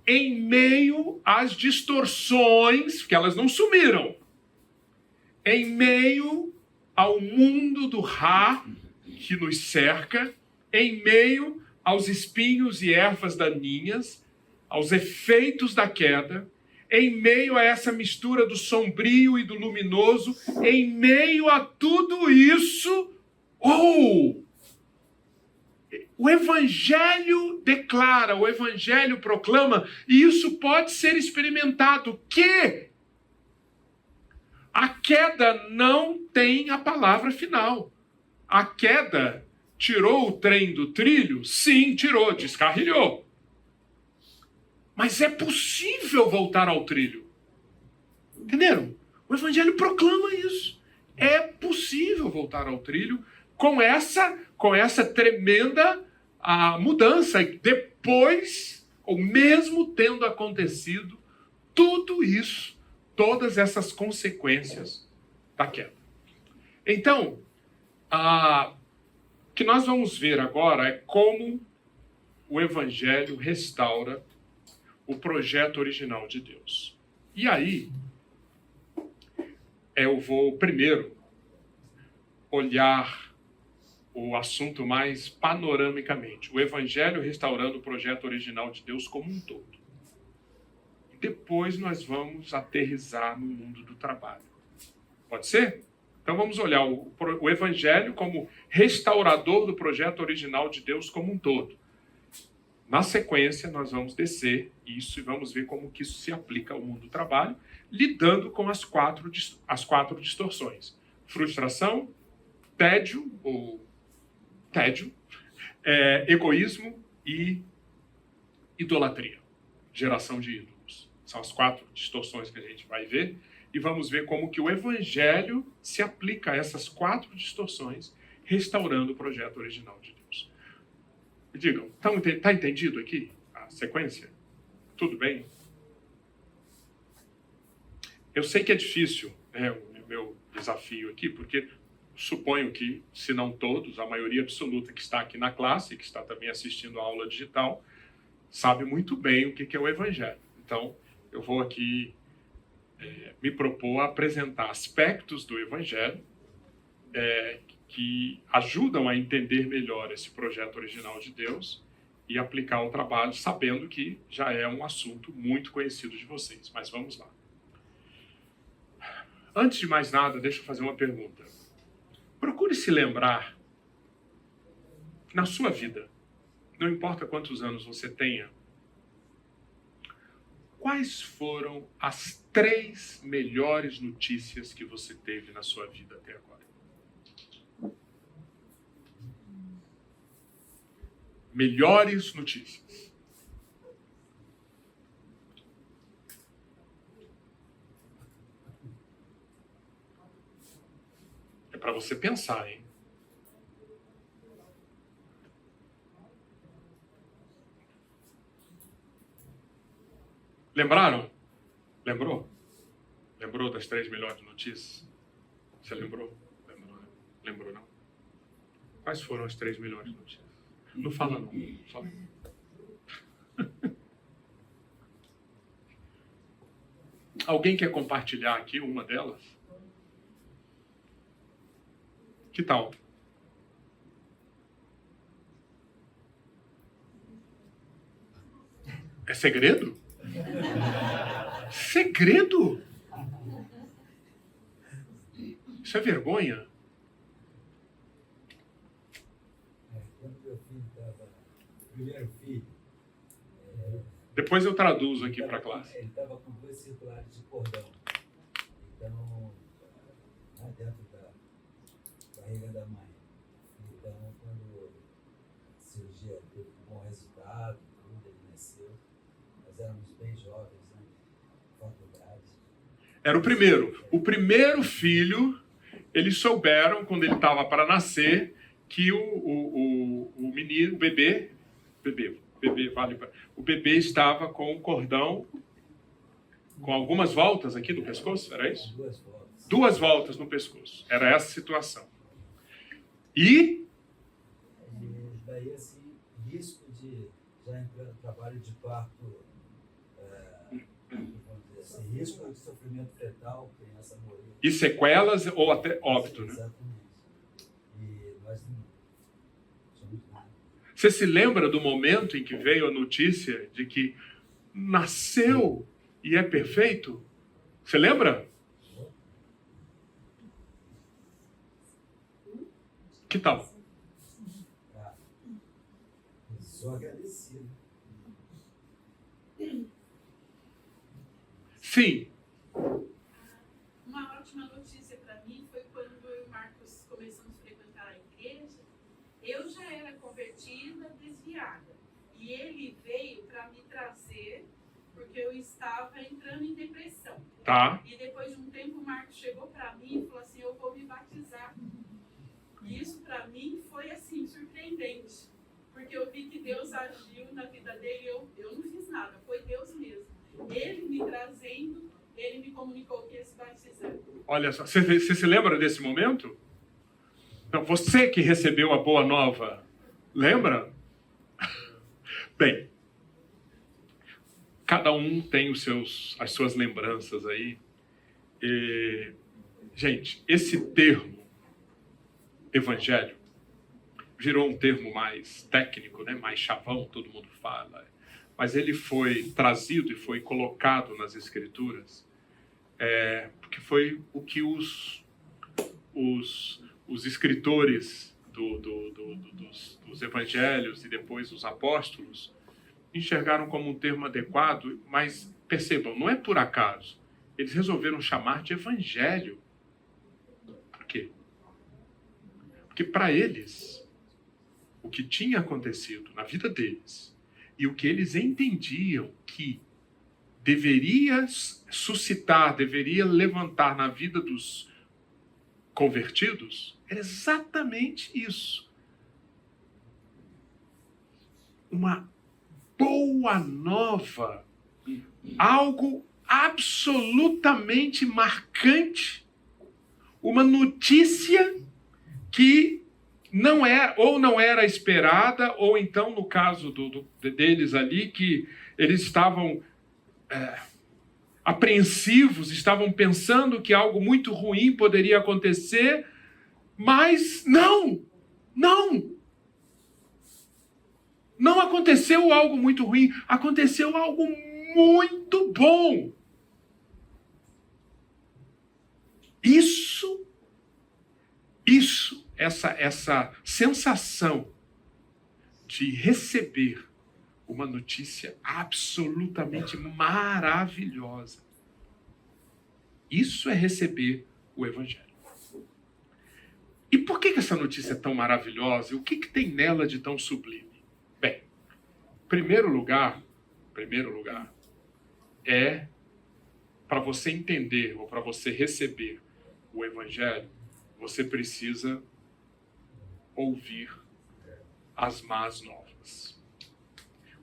em meio às distorções, que elas não sumiram, em meio ao mundo do Ra que nos cerca, em meio aos espinhos e ervas daninhas, aos efeitos da queda, em meio a essa mistura do sombrio e do luminoso, em meio a tudo isso, o Evangelho declara, o Evangelho proclama, e isso pode ser experimentado, que a queda não tem a palavra final. A queda tirou o trem do trilho? Sim, tirou, descarrilhou. Mas é possível voltar ao trilho. Entenderam? O Evangelho proclama isso. É possível voltar ao trilho com essa tremenda mudança. E depois, ou mesmo tendo acontecido tudo isso, todas essas consequências da queda. Então, o que nós vamos ver agora é como o Evangelho restaura o projeto original de Deus. E aí, eu vou primeiro olhar o assunto mais panoramicamente. O Evangelho restaurando o projeto original de Deus como um todo. E depois nós vamos aterrissar no mundo do trabalho. Pode ser? Então vamos olhar o Evangelho como restaurador do projeto original de Deus como um todo. Na sequência, nós vamos descer isso e vamos ver como que isso se aplica ao mundo do trabalho, lidando com as quatro distorções. Frustração, tédio, egoísmo e idolatria, geração de ídolos. São as 4 distorções que a gente vai ver e vamos ver como que o Evangelho se aplica a essas 4 distorções, restaurando o projeto original de Deus. Me digam, está entendido aqui a sequência? Tudo bem? Eu sei que é difícil, o meu desafio aqui, porque suponho que, se não todos, a maioria absoluta que está aqui na classe, que está também assistindo a aula digital, sabe muito bem o que é o Evangelho. Então, eu vou aqui me propor a apresentar aspectos do Evangelho que ajudam a entender melhor esse projeto original de Deus e aplicar o trabalho, sabendo que já é um assunto muito conhecido de vocês. Mas vamos lá. Antes de mais nada, deixa eu fazer uma pergunta. Procure se lembrar, na sua vida, não importa quantos anos você tenha, quais foram as 3 melhores notícias que você teve na sua vida até agora? Melhores notícias. É para você pensar, hein? Lembraram? Lembrou? Lembrou das 3 melhores notícias? Você lembrou? Lembrou, né? Lembrou, não? Quais foram as 3 melhores notícias? Não fala, não. Só... Alguém quer compartilhar aqui uma delas? Que tal? É segredo? Segredo? Isso é vergonha? Quando meu filho estava, primeiro filho, Depois eu traduzo aqui para a classe. ele estava com 2 circulares de cordão. Então, lá dentro da barriga da mãe. Então, quando a cirurgia teve um bom resultado, tudo, ele nasceu. Nós éramos bem jovens, né? Faculdade. Era o primeiro. O primeiro filho, eles souberam, quando ele estava para nascer, que o menino, o bebê, vale para... O bebê estava com um cordão Com algumas voltas aqui no pescoço, era isso? 2 voltas. 2 voltas no pescoço. Era essa a situação. E E daí, assim, risco de já entrar no trabalho de parto, vamos dizer assim, risco de sofrimento fetal, criança morrer. sequelas ou até óbito, né? Exatamente. E nós não somos nada. Você se lembra do momento em que veio a notícia de que nasceu e é perfeito? Você lembra? Que tal? Sou agradecido. Sim. Uma ótima notícia para mim foi quando eu e o Marcos começamos a frequentar a igreja. Eu já era convertida, desviada. E ele veio para me trazer, porque eu estava entrando em depressão. Tá. E depois de um tempo, o Marcos chegou para mim e falou assim: eu vou me batizar. E isso para mim foi assim, surpreendente. Porque eu vi que Deus agiu na vida dele. Eu não fiz nada, foi Deus mesmo. Ele me trazendo, ele me comunicou que ia se batizar. Olha só, você se lembra desse momento? Então, você que recebeu a boa nova, lembra? Bem, cada um tem as suas lembranças aí. E, gente, esse termo, evangelho, virou um termo mais técnico, né? Mais chavão, todo mundo fala. Mas ele foi trazido e foi colocado nas Escrituras porque foi o que os escritores dos evangelhos e depois os apóstolos enxergaram como um termo adequado, mas percebam, não é por acaso. Eles resolveram chamar de evangelho. Por quê? Porque para eles, o que tinha acontecido na vida deles e o que eles entendiam que deveria suscitar, deveria levantar na vida dos convertidos, era exatamente isso. Uma boa nova, algo absolutamente marcante, uma notícia que não era esperada, ou então, no caso deles ali, que eles estavam apreensivos, estavam pensando que algo muito ruim poderia acontecer, mas não aconteceu algo muito ruim, aconteceu algo muito bom. Essa sensação de receber uma notícia absolutamente maravilhosa. Isso é receber o Evangelho. E por que essa notícia é tão maravilhosa? E o que tem nela de tão sublime? Bem, em primeiro lugar, é para você entender ou para você receber o Evangelho, você precisa ouvir as más novas.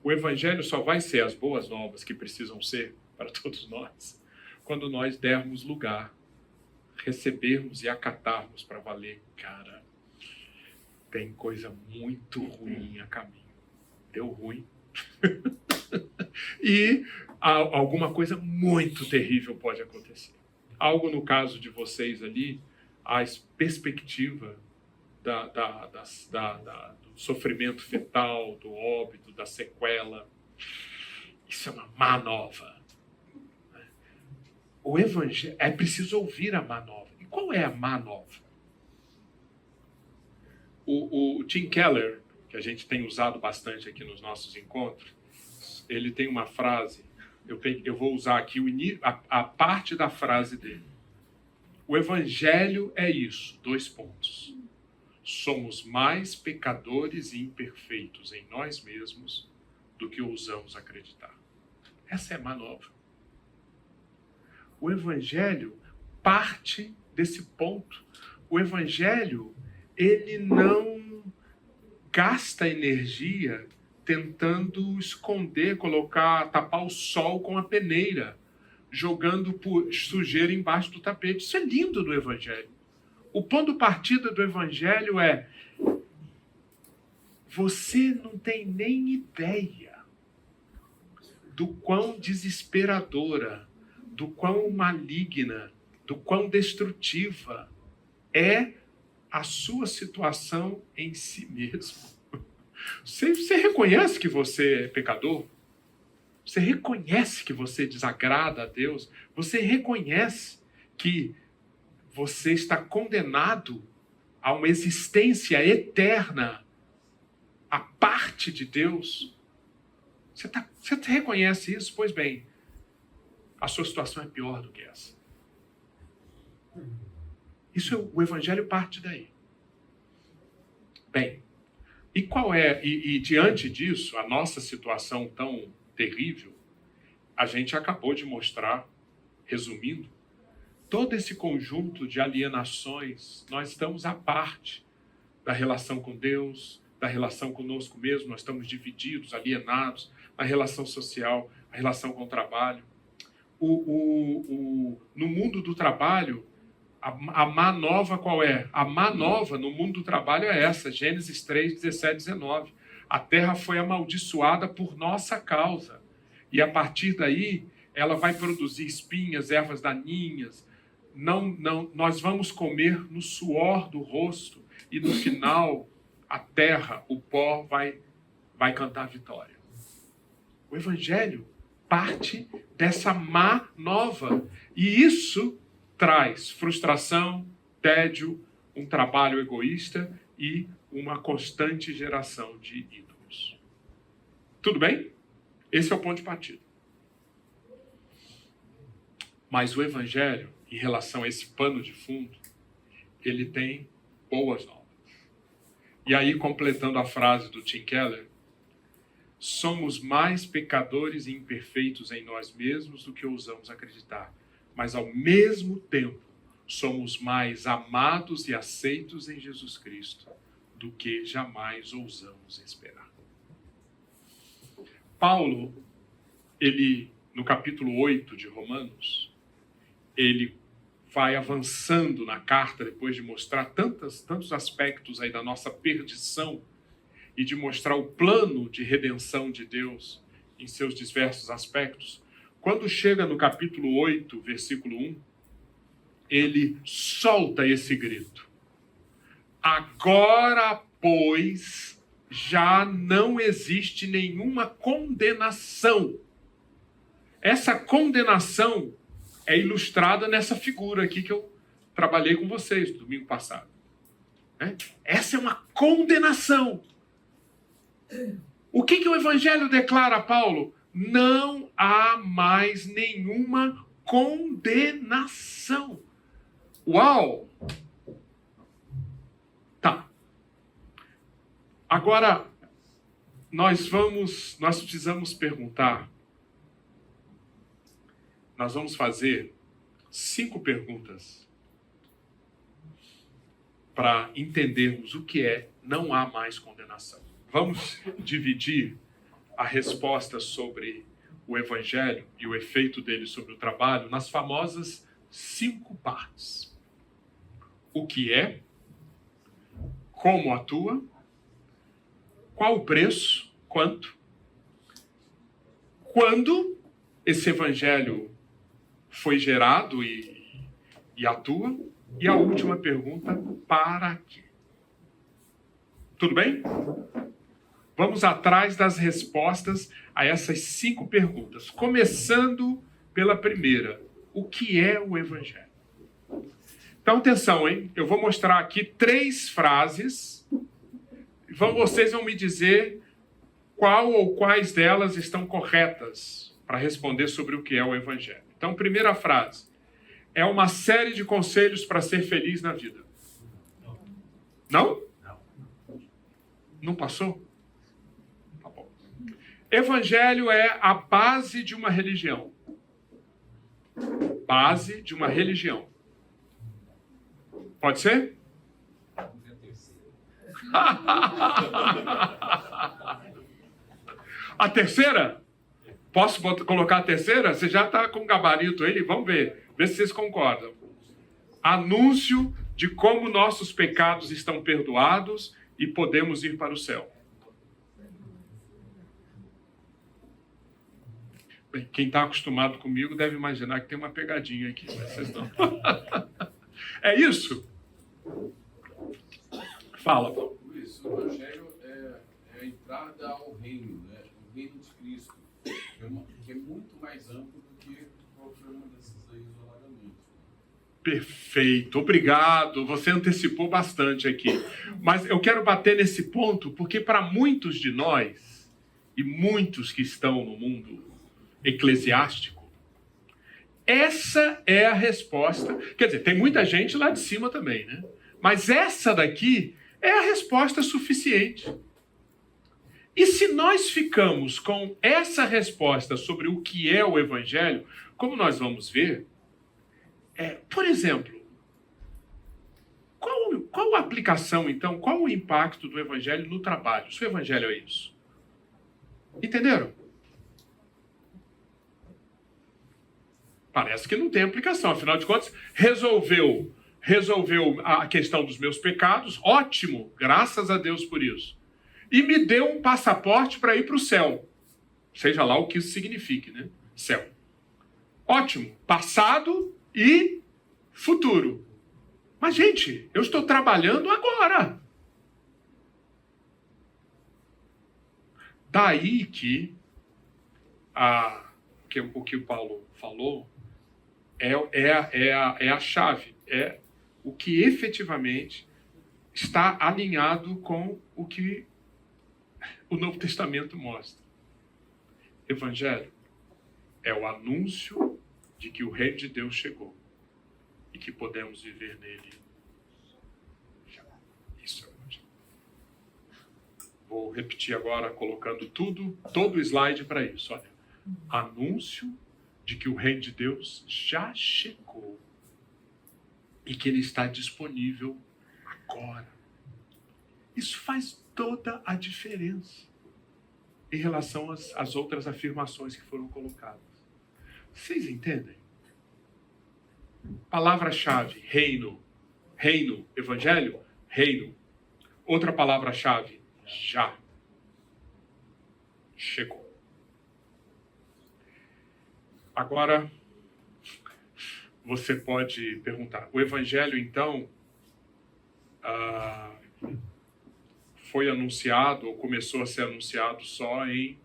O Evangelho só vai ser as boas novas que precisam ser para todos nós quando nós dermos lugar, recebermos e acatarmos para valer. Cara, tem coisa muito ruim a caminho. Deu ruim. E alguma coisa muito terrível pode acontecer. Algo no caso de vocês ali, a perspectiva do sofrimento fetal, do óbito, da sequela. Isso é uma má nova. O Evangelho, é preciso ouvir a má nova. E qual é a má nova? O Tim Keller, que a gente tem usado bastante aqui nos nossos encontros, ele tem uma frase, eu vou usar aqui a parte da frase dele. O Evangelho é isso, 2 pontos. Somos mais pecadores e imperfeitos em nós mesmos do que ousamos acreditar. Essa é a má nova. O Evangelho parte desse ponto. O Evangelho, ele não gasta energia tentando esconder, tapar o sol com a peneira. jogando sujeira embaixo do tapete. Isso é lindo do Evangelho. O ponto de partida do Evangelho é: você não tem nem ideia do quão desesperadora, do quão maligna, do quão destrutiva é a sua situação em si mesmo. Você reconhece que você é pecador? Você reconhece que você desagrada a Deus? Você reconhece que você está condenado a uma existência eterna à parte de Deus? Você reconhece isso? Pois bem, a sua situação é pior do que essa. O Evangelho parte daí. Bem, e diante disso, a nossa situação tão terrível, a gente acabou de mostrar, resumindo, todo esse conjunto de alienações. Nós estamos à parte da relação com Deus, da relação conosco mesmo, nós estamos divididos, alienados, a relação social, a relação com o trabalho. No mundo do trabalho, a má nova qual é? A má nova no mundo do trabalho é essa, Gênesis 3, 17, 19. A terra foi amaldiçoada por nossa causa. E a partir daí, ela vai produzir espinhas, ervas daninhas. Nós vamos comer no suor do rosto. E no final, a terra, o pó, vai cantar vitória. O Evangelho parte dessa má nova. E isso traz frustração, tédio, um trabalho egoísta e uma constante geração de ídolos. Tudo bem? Esse é o ponto de partida. Mas o Evangelho, em relação a esse pano de fundo, ele tem boas novas. E aí, completando a frase do Tim Keller, somos mais pecadores e imperfeitos em nós mesmos do que ousamos acreditar. Mas, ao mesmo tempo, somos mais amados e aceitos em Jesus Cristo do que jamais ousamos esperar. Paulo, no capítulo 8 de Romanos, ele vai avançando na carta, depois de mostrar tantos aspectos aí da nossa perdição e de mostrar o plano de redenção de Deus em seus diversos aspectos. Quando chega no capítulo 8, versículo 1, ele solta esse grito. Agora, pois, já não existe nenhuma condenação. Essa condenação é ilustrada nessa figura aqui que eu trabalhei com vocês domingo passado. Essa é uma condenação. O que o Evangelho declara, Paulo? Não há mais nenhuma condenação. Uau! Tá. Agora, nós precisamos perguntar. Nós vamos fazer 5 perguntas para entendermos o que é não há mais condenação. Vamos dividir a resposta sobre o Evangelho e o efeito dele sobre o trabalho nas famosas 5 partes. O que é, como atua, qual o preço, quanto, quando esse Evangelho foi gerado e atua, e a última pergunta, para quê? Tudo bem? Vamos atrás das respostas a essas 5 perguntas, começando pela primeira. O que é o Evangelho? Então, atenção, hein? Eu vou mostrar aqui 3 frases. Vocês vão me dizer qual ou quais delas estão corretas para responder sobre o que é o Evangelho. Então, primeira frase. É uma série de conselhos para ser feliz na vida. Não? Não passou? Tá bom. Evangelho é a base de uma religião. Base de uma religião. Pode ser? A terceira? Posso colocar a terceira? Você já está com gabarito aí? Vamos ver. Vê se vocês concordam. Anúncio de como nossos pecados estão perdoados e podemos ir para o céu. Bem, quem está acostumado comigo deve imaginar que tem uma pegadinha aqui, mas vocês não. É isso? Fala, Paulo. Luiz, o Evangelho é a entrada ao reino, né? O reino de Cristo, que é muito mais amplo do que qualquer uma dessas aí isoladamente. Perfeito, obrigado. Você antecipou bastante aqui. Mas eu quero bater nesse ponto porque para muitos de nós, e muitos que estão no mundo eclesiástico, essa é a resposta. Quer dizer, tem muita gente lá de cima também, né? Mas essa daqui é a resposta suficiente. E se nós ficamos com essa resposta sobre o que é o Evangelho, como nós vamos ver, por exemplo, qual a aplicação, então, qual o impacto do Evangelho no trabalho? Se o Evangelho é isso. Entenderam? Parece que não tem aplicação. Afinal de contas, resolveu a questão dos meus pecados. Ótimo, graças a Deus por isso. E me deu um passaporte para ir para o céu. Seja lá o que isso signifique, né? Céu. Ótimo. Passado e futuro. Mas, gente, eu estou trabalhando agora. Daí que o que o Paulo falou é a chave. É o que efetivamente está alinhado com o que o Novo Testamento mostra. Evangelho é o anúncio de que o Reino de Deus chegou e que podemos viver nele. Isso é o Evangelho. Vou repetir agora, colocando todo o slide para isso. Olha, anúncio de que o Reino de Deus já chegou e que ele está disponível agora. Isso faz toda a diferença em relação às outras afirmações que foram colocadas. Vocês entendem? Palavra-chave, reino. Reino, evangelho, reino. Outra palavra-chave, já. Chegou. Agora, você pode perguntar, o evangelho, então, foi anunciado, ou começou a ser anunciado só em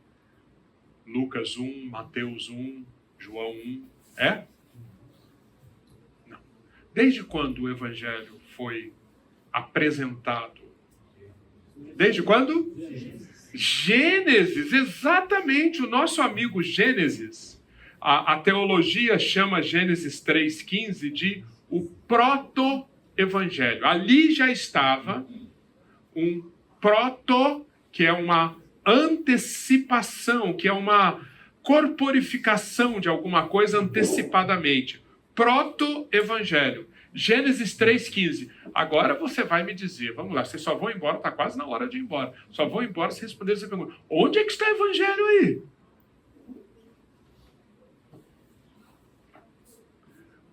Lucas 1, Mateus 1, João 1, é? Não. Desde quando o evangelho foi apresentado? Desde quando? Gênesis, exatamente, o nosso amigo Gênesis. A teologia chama Gênesis 3,15 de o proto-evangelho. Ali já estava um proto, que é uma antecipação, que é uma corporificação de alguma coisa antecipadamente. Proto-evangelho. Gênesis 3,15. Agora você vai me dizer, vamos lá, vocês só vão embora, está quase na hora de ir embora. Só vão embora se responder essa pergunta. Onde é que está o evangelho aí?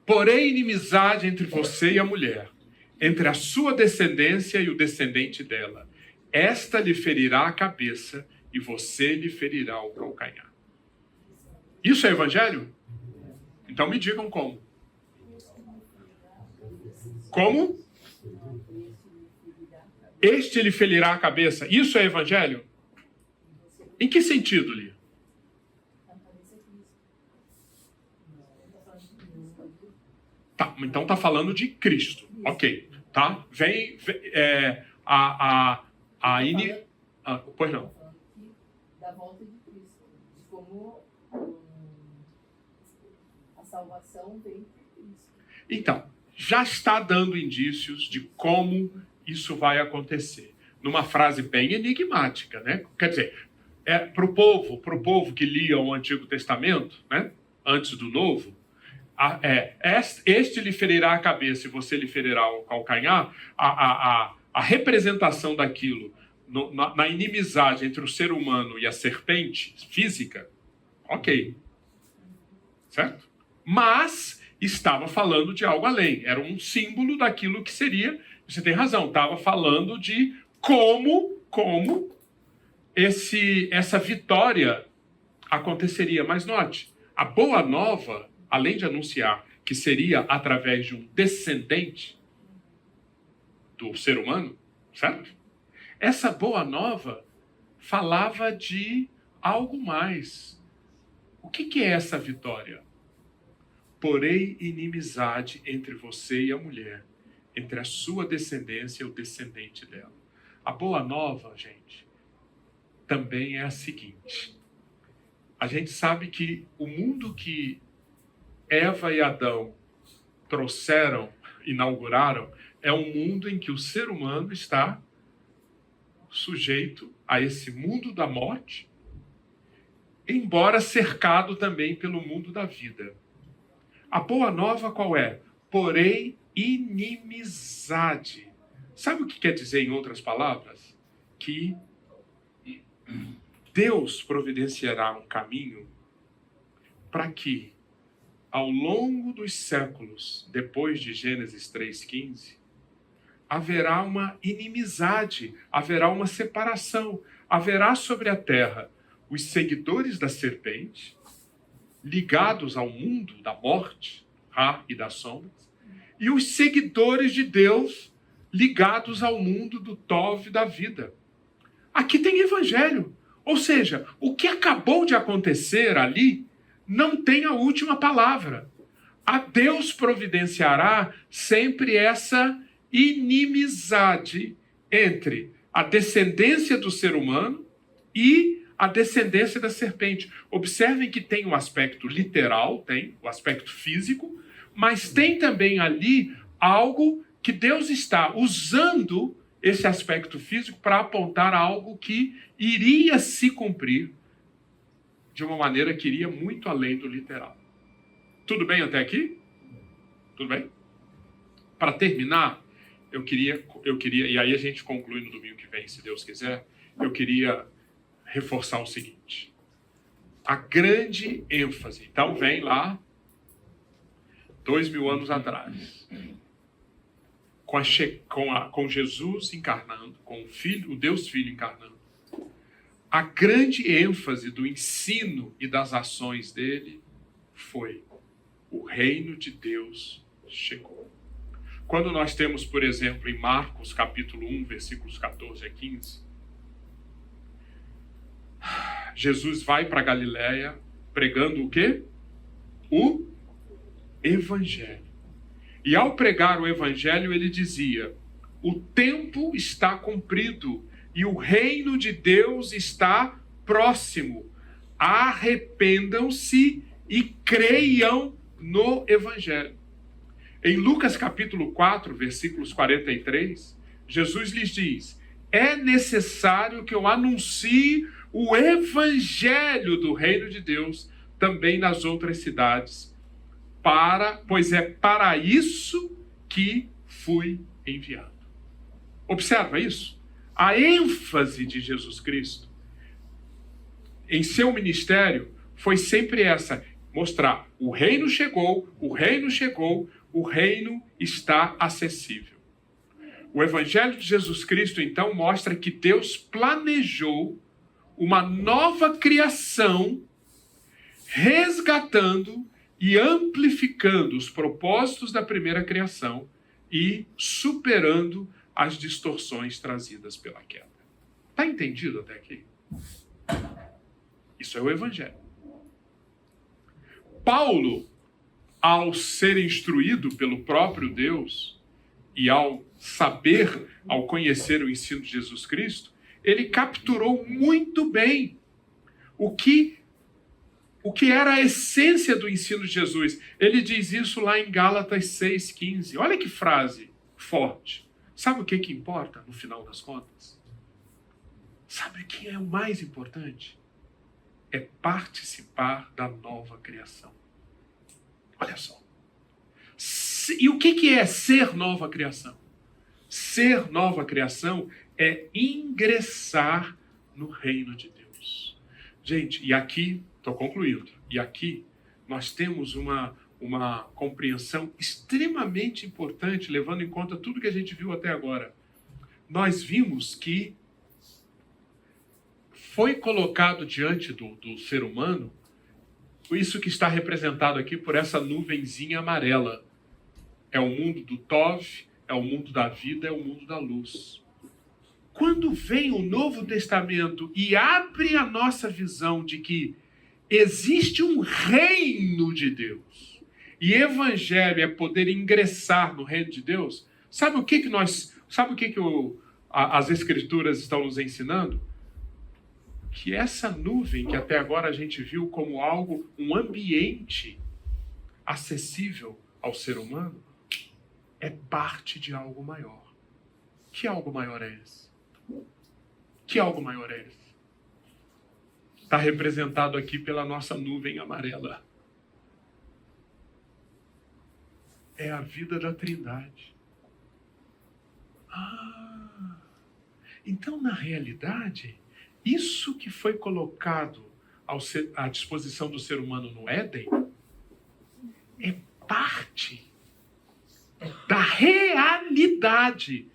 Porém, inimizade entre você e a mulher, entre a sua descendência e o descendente dela. Esta lhe ferirá a cabeça e você lhe ferirá o calcanhar. Isso é evangelho? Então me digam como. Como? Este lhe ferirá a cabeça. Isso é evangelho? Em que sentido, Lia? Tá, então está falando de Cristo. Ok. Tá? Pois não. Da volta de Cristo. De como a salvação vem por Cristo. Então, já está dando indícios de como isso vai acontecer. Numa frase bem enigmática, né? Quer dizer, para o povo que lia o Antigo Testamento, né? Antes do Novo, este lhe ferirá a cabeça e você lhe ferirá o calcanhar. A representação daquilo na inimizade entre o ser humano e a serpente física, Ok. Certo? Mas estava falando de algo além. Era um símbolo daquilo que seria. Você tem razão. Estava falando de como essa vitória aconteceria. Mas note, a boa nova, além de anunciar que seria através de um descendente do ser humano, certo? Essa boa nova falava de algo mais. O que é essa vitória? Porém, inimizade entre você e a mulher, entre a sua descendência e o descendente dela. A boa nova, gente, também é a seguinte. A gente sabe que o mundo que Eva e Adão trouxeram, inauguraram, é um mundo em que o ser humano está sujeito a esse mundo da morte, embora cercado também pelo mundo da vida. A boa nova qual é? Porém, inimizade. Sabe o que quer dizer, em outras palavras? Que Deus providenciará um caminho para que, ao longo dos séculos, depois de Gênesis 3,15, haverá uma inimizade, haverá uma separação, haverá sobre a terra os seguidores da serpente, ligados ao mundo da morte, Ra e das sombras, e os seguidores de Deus, ligados ao mundo do Tov da vida. Aqui tem evangelho, ou seja, o que acabou de acontecer ali não tem a última palavra. A Deus providenciará sempre essa inimizade entre a descendência do ser humano e a descendência da serpente. Observem que tem um aspecto literal, tem o aspecto físico, mas tem também ali algo que Deus está usando esse aspecto físico para apontar algo que iria se cumprir de uma maneira que iria muito além do literal. Tudo bem até aqui? Tudo bem? Para terminar, eu queria, e aí a gente conclui no domingo que vem, se Deus quiser, eu queria reforçar o seguinte. A grande ênfase, então vem lá, 2000 anos atrás, com Jesus encarnando, com o Deus Filho encarnando, a grande ênfase do ensino e das ações dele foi: o reino de Deus chegou. Quando nós temos, por exemplo, em Marcos capítulo 1, versículos 14 a 15, Jesus vai para Galiléia pregando o quê? O Evangelho. E ao pregar o Evangelho, ele dizia: o tempo está cumprido e o reino de Deus está próximo. Arrependam-se e creiam no Evangelho. Em Lucas capítulo 4, versículos 43, Jesus lhes diz: é necessário que eu anuncie o Evangelho do reino de Deus também nas outras cidades, pois é para isso que fui enviado. Observa isso? A ênfase de Jesus Cristo em seu ministério foi sempre essa: mostrar o reino chegou, o reino chegou, o reino está acessível. O Evangelho de Jesus Cristo, então, mostra que Deus planejou uma nova criação, resgatando e amplificando os propósitos da primeira criação e superando as distorções trazidas pela queda. Está entendido até aqui? Isso é o Evangelho. Paulo, ao ser instruído pelo próprio Deus e ao saber, ao conhecer o ensino de Jesus Cristo, ele capturou muito bem o que era a essência do ensino de Jesus. Ele diz isso lá em Gálatas 6,15. Olha que frase forte. Sabe o que importa no final das contas? Sabe o que é o mais importante? É participar da nova criação. Olha só. E o que é ser nova criação? Ser nova criação é ingressar no reino de Deus. Gente, e aqui, estou concluindo, e aqui nós temos uma compreensão extremamente importante, levando em conta tudo que a gente viu até agora. Nós vimos que foi colocado diante do ser humano isso que está representado aqui por essa nuvenzinha amarela. É o mundo do Tov, é o mundo da vida, é o mundo da luz. Quando vem o Novo Testamento e abre a nossa visão de que existe um reino de Deus, e evangelho é poder ingressar no reino de Deus, sabe o que as Escrituras estão nos ensinando? Que essa nuvem que até agora a gente viu como algo, um ambiente acessível ao ser humano, é parte de algo maior. Que algo maior é esse? Que algo maior é esse? Está representado aqui pela nossa nuvem amarela. É a vida da Trindade. Então, na realidade, isso que foi colocado à disposição do ser humano no Éden é parte da realidade,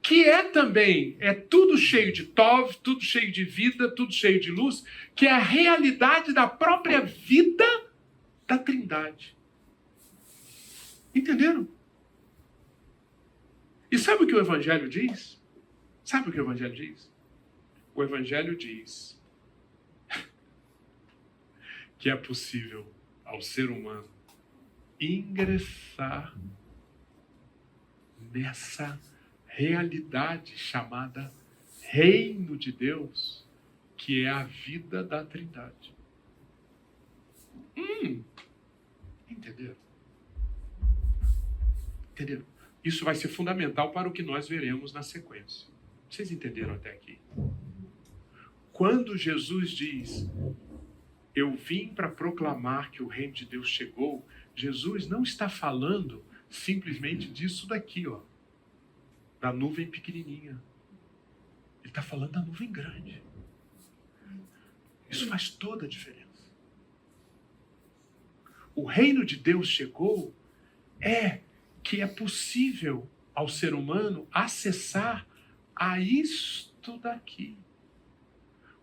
que é também, é tudo cheio de Tov, tudo cheio de vida, tudo cheio de luz, que é a realidade da própria vida da Trindade. Entenderam? E sabe o que o Evangelho diz? Sabe o que o Evangelho diz? O Evangelho diz que é possível ao ser humano ingressar nessa realidade chamada Reino de Deus, que é a vida da Trindade. Entenderam? Entenderam? Isso vai ser fundamental para o que nós veremos na sequência. Vocês entenderam até aqui? Quando Jesus diz, eu vim para proclamar que o reino de Deus chegou, Jesus não está falando simplesmente disso daqui, ó, da nuvem pequenininha. Ele está falando da nuvem grande. Isso faz toda a diferença. O reino de Deus chegou que é possível ao ser humano acessar a isto daqui.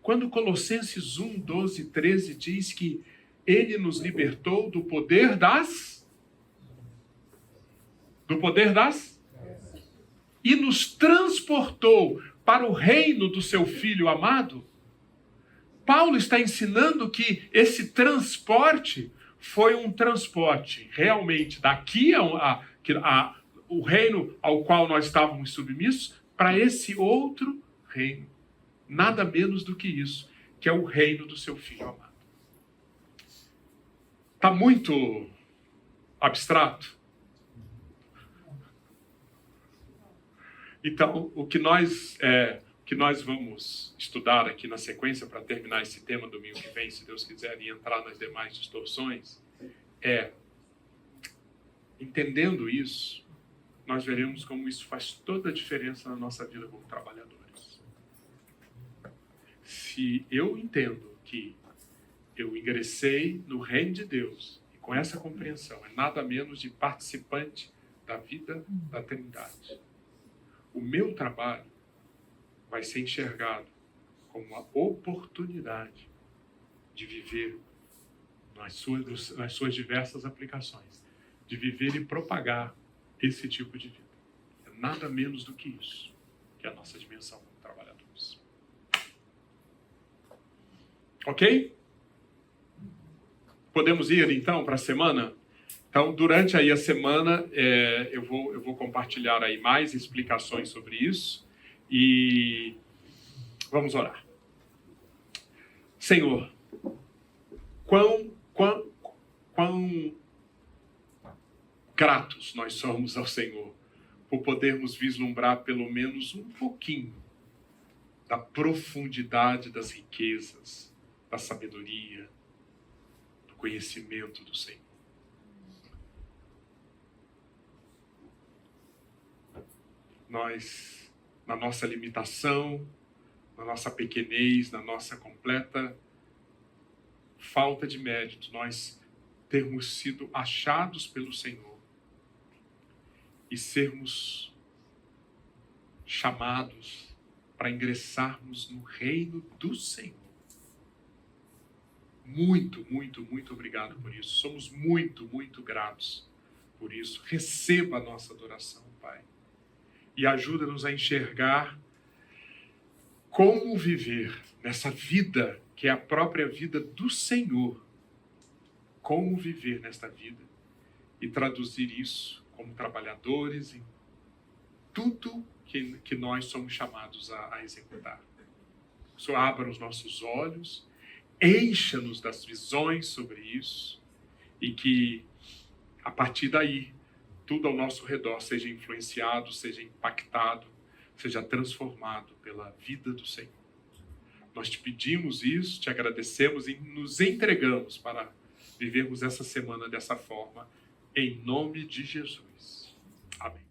Quando Colossenses 1, 12, 13 diz que ele nos libertou do poder das e nos transportou para o reino do seu Filho amado, Paulo está ensinando que esse transporte foi um transporte realmente daqui o reino ao qual nós estávamos submissos para esse outro reino. Nada menos do que isso, que é o reino do seu Filho amado. Está muito abstrato? Então, o que nós vamos estudar aqui na sequência para terminar esse tema domingo que vem, se Deus quiser, e entrar nas demais distorções, entendendo isso, nós veremos como isso faz toda a diferença na nossa vida como trabalhadores. Se eu entendo que eu ingressei no reino de Deus, e com essa compreensão, é nada menos de participante da vida da Trindade, o meu trabalho vai ser enxergado como uma oportunidade de viver nas suas diversas aplicações, de viver e propagar esse tipo de vida. É nada menos do que isso, que é a nossa dimensão como trabalhadores. Ok? Podemos ir, então, para a semana? Então, durante aí a semana, eu vou compartilhar aí mais explicações sobre isso e vamos orar. Senhor, quão gratos nós somos ao Senhor por podermos vislumbrar pelo menos um pouquinho da profundidade das riquezas, da sabedoria, do conhecimento do Senhor. Nós, na nossa limitação, na nossa pequenez, na nossa completa falta de mérito, nós termos sido achados pelo Senhor e sermos chamados para ingressarmos no reino do Senhor. Muito, muito, muito obrigado por isso. Somos muito, muito gratos por isso. Receba a nossa adoração, Pai. E ajuda-nos a enxergar como viver nessa vida que é a própria vida do Senhor. Como viver nesta vida e traduzir isso como trabalhadores em tudo que nós somos chamados a executar. O Senhor abra os nossos olhos, encha-nos das visões sobre isso e que, a partir daí, tudo ao nosso redor seja influenciado, seja impactado, seja transformado pela vida do Senhor. Nós te pedimos isso, te agradecemos e nos entregamos para vivermos essa semana dessa forma, em nome de Jesus. Amém.